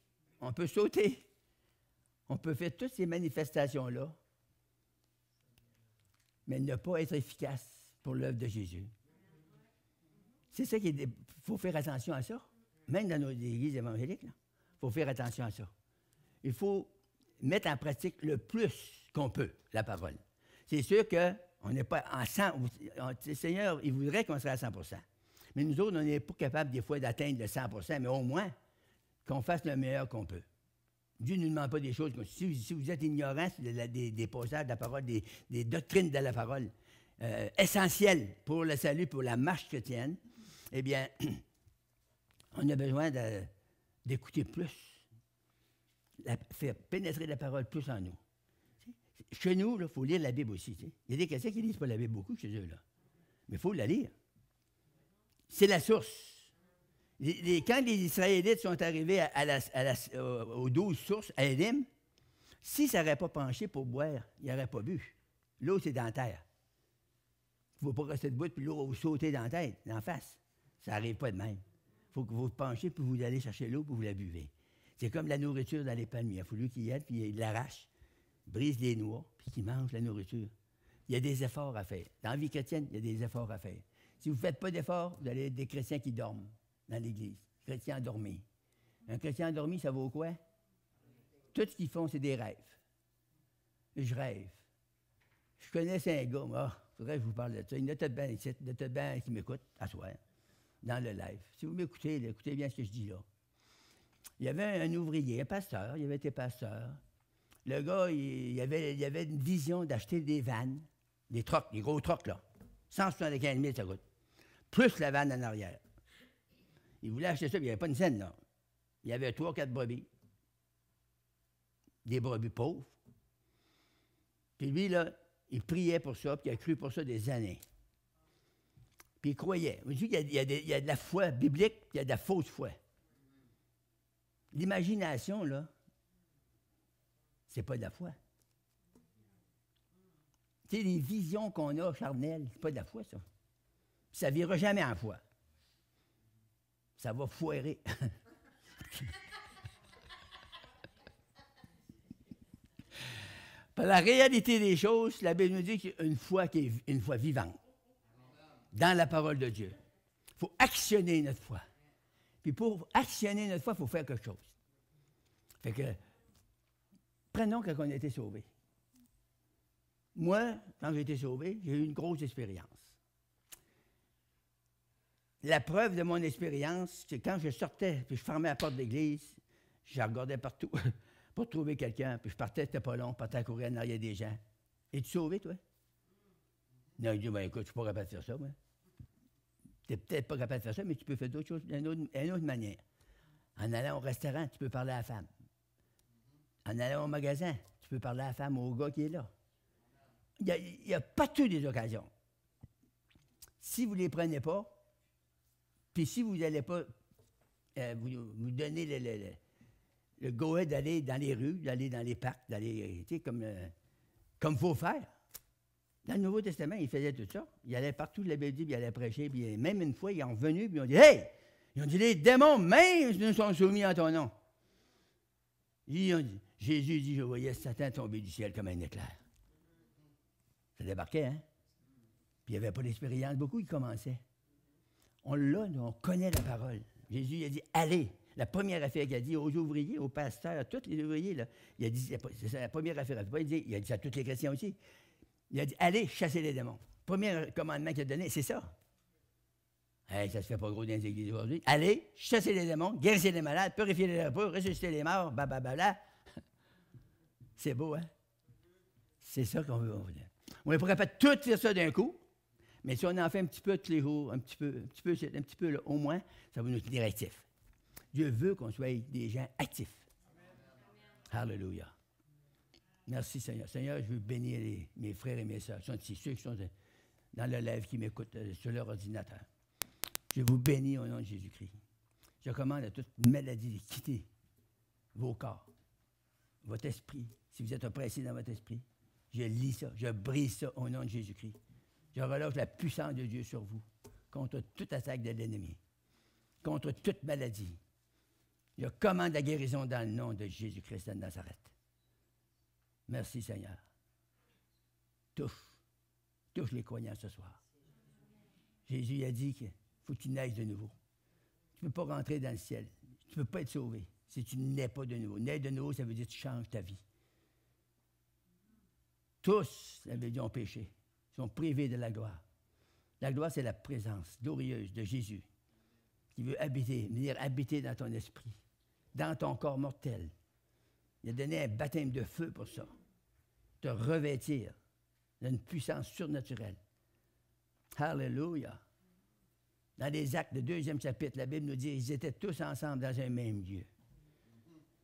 on peut sauter, on peut faire toutes ces manifestations-là, mais ne pas être efficace pour l'œuvre de Jésus. C'est ça qu'il faut faire attention à ça. Même dans nos églises évangéliques, il faut faire attention à ça. Il faut mettre en pratique le plus qu'on peut la parole. C'est sûr qu'on n'est pas en 100. Le Seigneur, il voudrait qu'on soit à 100 %. Mais nous autres, on n'est pas capables des fois d'atteindre le 100 %, mais au moins qu'on fasse le meilleur qu'on peut. Dieu ne nous demande pas des choses comme si vous êtes ignorant des passages de la parole, des doctrines de la parole essentielles pour le salut, pour la marche chrétienne, eh bien, on a besoin d'écouter plus, faire pénétrer la parole plus en nous. Chez nous, il faut lire la Bible aussi. Il y a des chrétiens qui ne lisent pas la Bible beaucoup chez eux, là. Mais il faut la lire. C'est la source. Quand les Israélites sont arrivés aux 12 sources, à Élim, si ça n'aurait pas penché pour boire, ils n'auraient pas bu. L'eau, c'est dans la terre. Il ne faut pas rester debout puis l'eau va vous sauter dans la tête, dans la face. Ça n'arrive pas de même. Il faut que vous vous penchez puis vous allez chercher l'eau puis vous la buvez. C'est comme la nourriture dans les palmiers. Il a fallu qu'il y aide puis il l'arrache, brise les noix puis qu'il mange la nourriture. Il y a des efforts à faire. Dans la vie chrétienne, il y a des efforts à faire. Si vous ne faites pas d'efforts, vous allez être des chrétiens qui dorment dans l'Église. Chrétiens endormis. Un chrétien endormi, ça vaut quoi? Tout ce qu'ils font, c'est des rêves. Je rêve. Je connaissais un gars, moi, il faudrait que je vous parle de ça. Il y en a peut-être bien ici, il y en a peut-être bien qui m'écoutent à soir, dans le live. Si vous m'écoutez, écoutez bien ce que je dis là. Il y avait un ouvrier, un pasteur, il avait été pasteur. Le gars, il avait une vision d'acheter des vannes, des trocs, des gros trocs, là. 175 000, ça coûte. Plus la vanne en arrière. Il voulait acheter ça, puis il n'y avait pas une scène, là. Il y avait 3 ou 4 brebis. Des brebis pauvres. Puis lui, là, il priait pour ça, puis il a cru pour ça des années. Puis il croyait. Vous dites qu'il y a de la foi biblique, puis il y a de la fausse foi. L'imagination, là, c'est pas de la foi. Tu sais, les visions qu'on a charnelles, c'est pas de la foi, ça. Puis ça ne vira jamais en foi. Ça va foirer. Par la réalité des choses, la Bible nous dit qu'il y a une foi qui est une foi vivante dans la parole de Dieu. Il faut actionner notre foi. Puis pour actionner notre foi, il faut faire quelque chose. Fait que, prenons quand on a été sauvé. Moi, quand j'ai été sauvé, j'ai eu une grosse expérience. La preuve de mon expérience, c'est quand je sortais, puis je fermais la porte de l'église, je regardais partout pour trouver quelqu'un, puis je partais, c'était pas long, je partais à courir en arrière des gens. Es-tu sauvé, toi? Non, il dit, ben écoute, je ne suis pas capable de faire ça, moi. Tu n'es peut-être pas capable de faire ça, mais tu peux faire d'autres choses d'une autre manière. En allant au restaurant, tu peux parler à la femme. En allant au magasin, tu peux parler à la femme ou au gars qui est là. Il y a partout des occasions. Si vous ne les prenez pas, puis si vous n'allez pas vous donner le go-ahead d'aller dans les rues, d'aller dans les parcs, d'aller, tu sais, comme il faut faire. Dans le Nouveau Testament, il faisait tout ça. Il allait partout, la Bible dit, puis il allait prêcher, puis même une fois, ils sont revenus, puis ils ont dit, « Hey! » Ils ont dit, « Les démons, même, nous sont soumis en ton nom. » Ils ont dit, Jésus dit, « Je voyais Satan tomber du ciel comme un éclair. » Ça débarquait, hein? Puis il n'y avait pas d'expérience. Beaucoup, ils commençaient. On l'a, nous, on connaît la parole. Jésus il a dit, allez. La première affaire qu'il a dit aux ouvriers, aux pasteurs, à tous les ouvriers, là, il a dit, c'est ça, la première affaire. Il a dit ça à tous les chrétiens aussi. Il a dit, allez, chasser les démons. Premier commandement qu'il a donné, c'est ça. Hey, ça se fait pas gros dans les églises aujourd'hui. Allez, chasser les démons, guérissez les malades, purifier les lépreux, ressusciter les morts, blablabla. C'est beau, hein? C'est ça qu'on veut. On ne pourrait pas tout faire ça d'un coup, mais si on en fait un petit peu tous les jours, un petit peu, là, au moins, ça va nous tenir actifs. Dieu veut qu'on soit des gens actifs. Amen. Alléluia. Merci, Seigneur. Seigneur, je veux bénir mes frères et mes sœurs. Ceux qui sont dans le live, qui m'écoutent sur leur ordinateur. Je vous bénis au nom de Jésus-Christ. Je commande à toute maladie de quitter vos corps, votre esprit. Si vous êtes oppressé dans votre esprit, je lis ça, je brise ça au nom de Jésus-Christ. Je relâche la puissance de Dieu sur vous contre toute attaque de l'ennemi, contre toute maladie. Je commande la guérison dans le nom de Jésus-Christ de Nazareth. Merci, Seigneur. Touche les croyants ce soir. Jésus a dit qu'il faut que tu naisses de nouveau. Tu ne peux pas rentrer dans le ciel. Tu ne peux pas être sauvé si tu ne nais pas de nouveau. Naître de nouveau, ça veut dire que tu changes ta vie. Tous, ça veut dire, ont péché. Ils sont privés de la gloire. La gloire, c'est la présence glorieuse de Jésus qui veut venir habiter dans ton esprit, dans ton corps mortel. Il a donné un baptême de feu pour ça. Te revêtir d'une puissance surnaturelle. Alléluia. Dans les Actes, le 2e chapitre, la Bible nous dit qu'ils étaient tous ensemble dans un même lieu.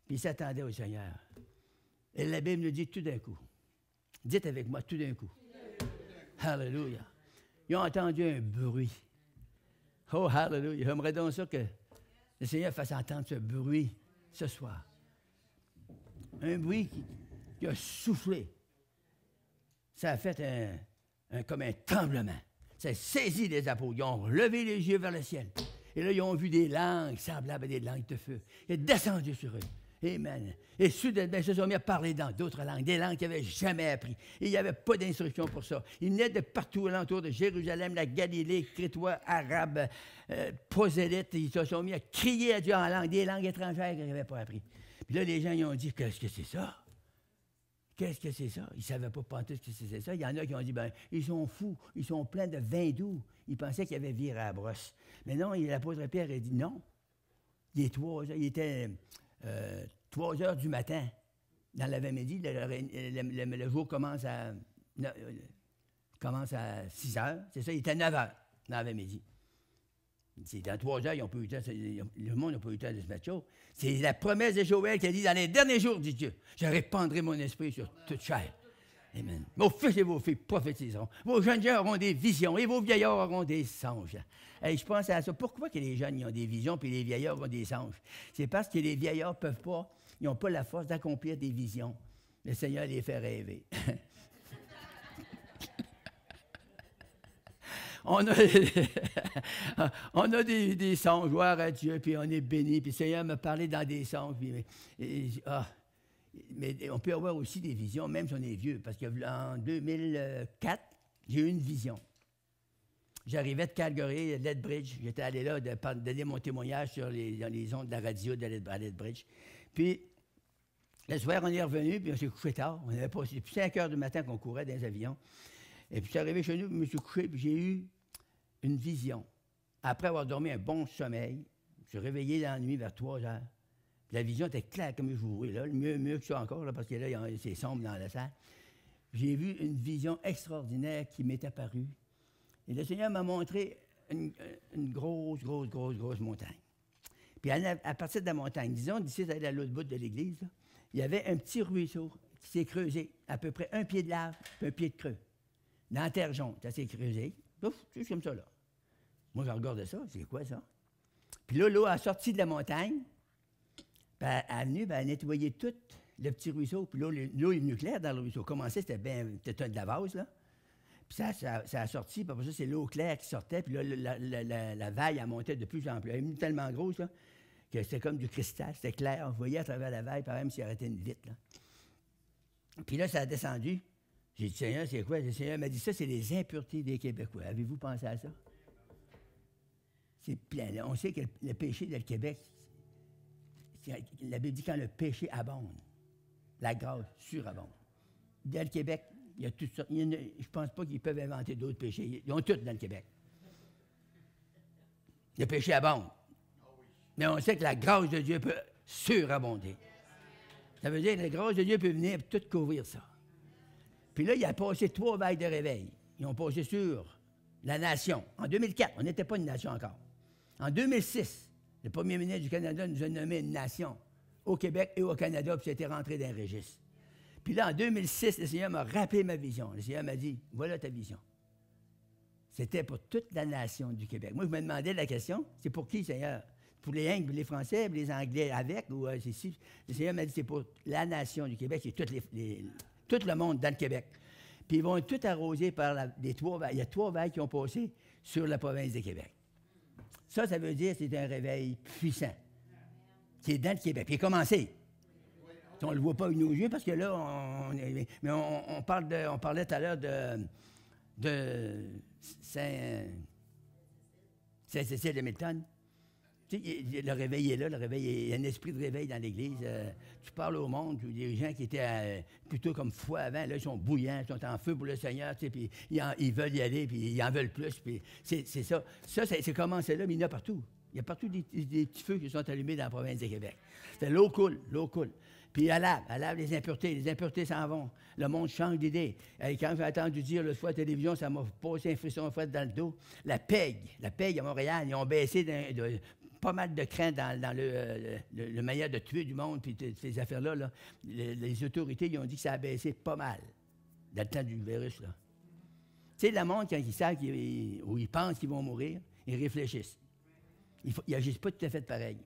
Puis ils s'attendaient au Seigneur. Et la Bible nous dit tout d'un coup. Dites avec moi, tout d'un coup. Alléluia. Ils ont entendu un bruit. Oh, alléluia. J'aimerais donc ça que le Seigneur fasse entendre ce bruit ce soir. Un bruit qui a soufflé. Ça a fait comme un tremblement. Ça a saisi les apôtres. Ils ont levé les yeux vers le ciel. Et là, ils ont vu des langues semblables à des langues de feu. Ils sont descendus sur eux. Amen. Et soudainement, ils se sont mis à parler dans d'autres langues, des langues qu'ils n'avaient jamais apprises. Et il n'y avait pas d'instruction pour ça. Ils venaient de partout alentour de Jérusalem, la Galilée, Crétois, Arabes, prosélytes. Ils se sont mis à crier à Dieu en langue, des langues étrangères qu'ils n'avaient pas apprises. Puis là, les gens, ils ont dit, qu'est-ce que c'est ça? Qu'est-ce que c'est ça? Ils ne savaient pas pantoute ce que c'était ça. Il y en a qui ont dit, ben, ils sont fous, ils sont pleins de vin doux. Ils pensaient qu'ils avaient viré à la brosse. Mais non, l'apôtre Pierre a dit non. Il était 3 heures du matin, dans l'avant-midi. Le jour commence à 6 heures. C'est ça, il était 9 heures dans l'avant-midi. Dans 3 heures, le monde n'a pas eu le temps de se mettre chaud. C'est la promesse de Joël qui a dit, dans les derniers jours, dit Dieu, je répandrai mon esprit sur toute chair. Amen. Vos fils et vos filles prophétiseront. Vos jeunes gens auront des visions et vos vieillards auront des songes. Et je pense à ça. Pourquoi que les jeunes ils ont des visions et les vieillards ont des songes? C'est parce que les vieillards peuvent pas, ils n'ont pas la force d'accomplir des visions. Le Seigneur les fait rêver. On a des songes, gloire à Dieu, puis on est béni. Puis le Seigneur me parlait dans des songes. Mais on peut avoir aussi des visions, même si on est vieux. Parce qu'en 2004, j'ai eu une vision. J'arrivais de Calgary, de Lethbridge. J'étais allé là donner mon témoignage dans les ondes de la radio de Lethbridge. Puis, le soir, on est revenu, puis on s'est couché tard. On avait passé depuis 5 heures du matin qu'on courait dans les avions. Et puis, je suis arrivé chez nous, puis je me suis couché, puis j'ai eu une vision. Après avoir dormi un bon sommeil, je me suis réveillé dans la nuit vers 3 heures. Puis la vision était claire comme je vous vois, là, mieux que ça encore, là, parce que là, c'est sombre dans la salle. J'ai vu une vision extraordinaire qui m'est apparue. Et le Seigneur m'a montré une grosse montagne. Puis à partir de la montagne, disons, d'ici à l'autre bout de l'église, là, il y avait un petit ruisseau qui s'est creusé, à peu près 1 pied de large, puis 1 pied de creux. Dans la terre jaune, ça s'est creusé. Ouf, c'est comme ça, là. Moi, je regardais ça, c'est quoi ça? Puis là, l'eau a sorti de la montagne, puis elle est venue, elle a nettoyé tout le petit ruisseau, puis l'eau est venue claire dans le ruisseau. Commençait, c'était de la vase, là. Puis ça a sorti, puis après ça, c'est l'eau claire qui sortait, puis là, la vaille, elle montait de plus en plus. Elle est venue tellement grosse, là, que c'était comme du cristal, c'était clair, on voyait à travers la vaille, par même s'il arrêtait une vitre, là. Puis là, ça a descendu J'ai dit, Seigneur, c'est quoi? Le Seigneur m'a dit, ça, c'est les impuretés des Québécois. Avez-vous pensé à ça? C'est plein. On sait que le péché dans le Québec, la Bible dit quand le péché abonde, la grâce surabonde. Dans le Québec, il y a toutes sortes. Je ne pense pas qu'ils peuvent inventer d'autres péchés. Ils ont tout dans le Québec. Le péché abonde. Mais on sait que la grâce de Dieu peut surabonder. Ça veut dire que la grâce de Dieu peut venir et tout couvrir ça. Puis là, il a passé 3 vagues de réveil. Ils ont passé sur la nation. En 2004, on n'était pas une nation encore. En 2006, le premier ministre du Canada nous a nommé une nation au Québec et au Canada, puis c'était rentré dans le registre. Puis là, en 2006, le Seigneur m'a rappelé ma vision. Le Seigneur m'a dit, voilà ta vision. C'était pour toute la nation du Québec. Moi, je me demandais la question, c'est pour qui, Seigneur? Pour les Anglais, les Français, pour les Anglais avec, ou c'est ici? Le Seigneur m'a dit, c'est pour la nation du Québec, c'est tout le monde dans le Québec. Puis ils vont tout arroser par les 3 vagues. Il y a 3 vagues qui ont passé sur la province de Québec. Ça veut dire que c'est un réveil puissant qui est dans le Québec. Puis il a commencé. On ne le voit pas avec nos yeux parce que là, on parlait tout à l'heure de Saint-Cécile de Milton. Tu sais, le réveil est là, il y a un esprit de réveil dans l'Église. Tu parles au monde, des gens qui étaient plutôt comme fou avant, là, ils sont bouillants, ils sont en feu pour le Seigneur, tu sais, puis ils veulent y aller, puis ils en veulent plus, puis c'est ça. Ça, c'est commencé là, mais il y en a partout. Il y a partout des petits feux qui sont allumés dans la province de Québec. C'est l'eau coule. Puis elle lave les impuretés s'en vont. Le monde change d'idée. Et quand j'ai entendu dire l'autre fois à la télévision, ça m'a passé un frisson froid dans le dos. La PEG à Montréal, ils ont baissé pas mal de crainte dans le manière de tuer du monde, puis ces affaires-là. Là. Les autorités, ils ont dit que ça a baissé pas mal dans le temps du virus. Là. Tu sais, le monde, quand ils savent ou ils pensent qu'ils vont mourir, ils réfléchissent. Ils n'agissent pas tout à fait pareil.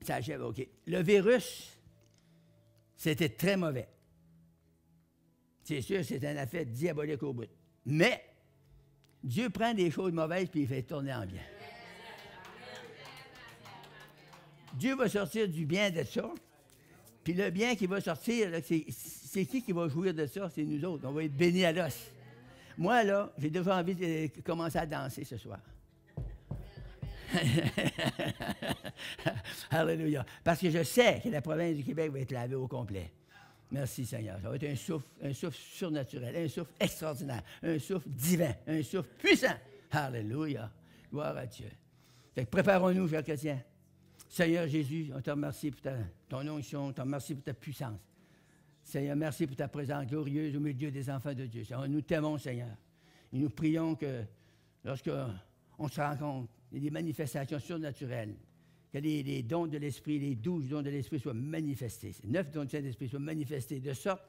Ça achève, OK. Le virus, c'était très mauvais. C'est sûr, c'est un affaire diabolique au bout. Mais, Dieu prend des choses mauvaises puis il fait tourner en bien. Dieu va sortir du bien de ça. Puis le bien qui va sortir, là, c'est qui va jouir de ça? C'est nous autres. On va être bénis à l'os. Moi, là, j'ai déjà envie de commencer à danser ce soir. Alléluia. Parce que je sais que la province du Québec va être lavée au complet. Merci Seigneur. Ça va être un souffle surnaturel, un souffle extraordinaire, un souffle divin, un souffle puissant. Alléluia. Gloire à Dieu. Fait que préparons-nous, chers chrétiens. Seigneur Jésus, on te remercie pour ton onction, on te remercie pour ta puissance. Seigneur, merci pour ta présence glorieuse au milieu des enfants de Dieu. Seigneur, nous t'aimons, Seigneur. Et nous prions que lorsqu'on se rencontre, il y a des manifestations surnaturelles, que les dons de l'Esprit, les 12 dons de l'Esprit soient manifestés, ces 9 dons de l'Esprit soient manifestés, de sorte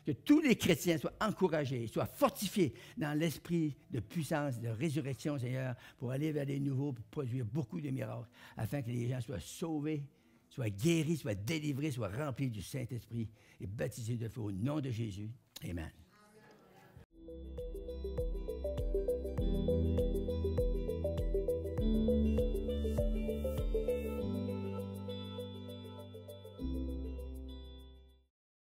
que tous les chrétiens soient encouragés, soient fortifiés dans l'esprit de puissance, de résurrection, Seigneur, pour aller vers les nouveaux, pour produire beaucoup de miracles, afin que les gens soient sauvés, soient guéris, soient délivrés, soient remplis du Saint-Esprit et baptisés de feu au nom de Jésus. Amen.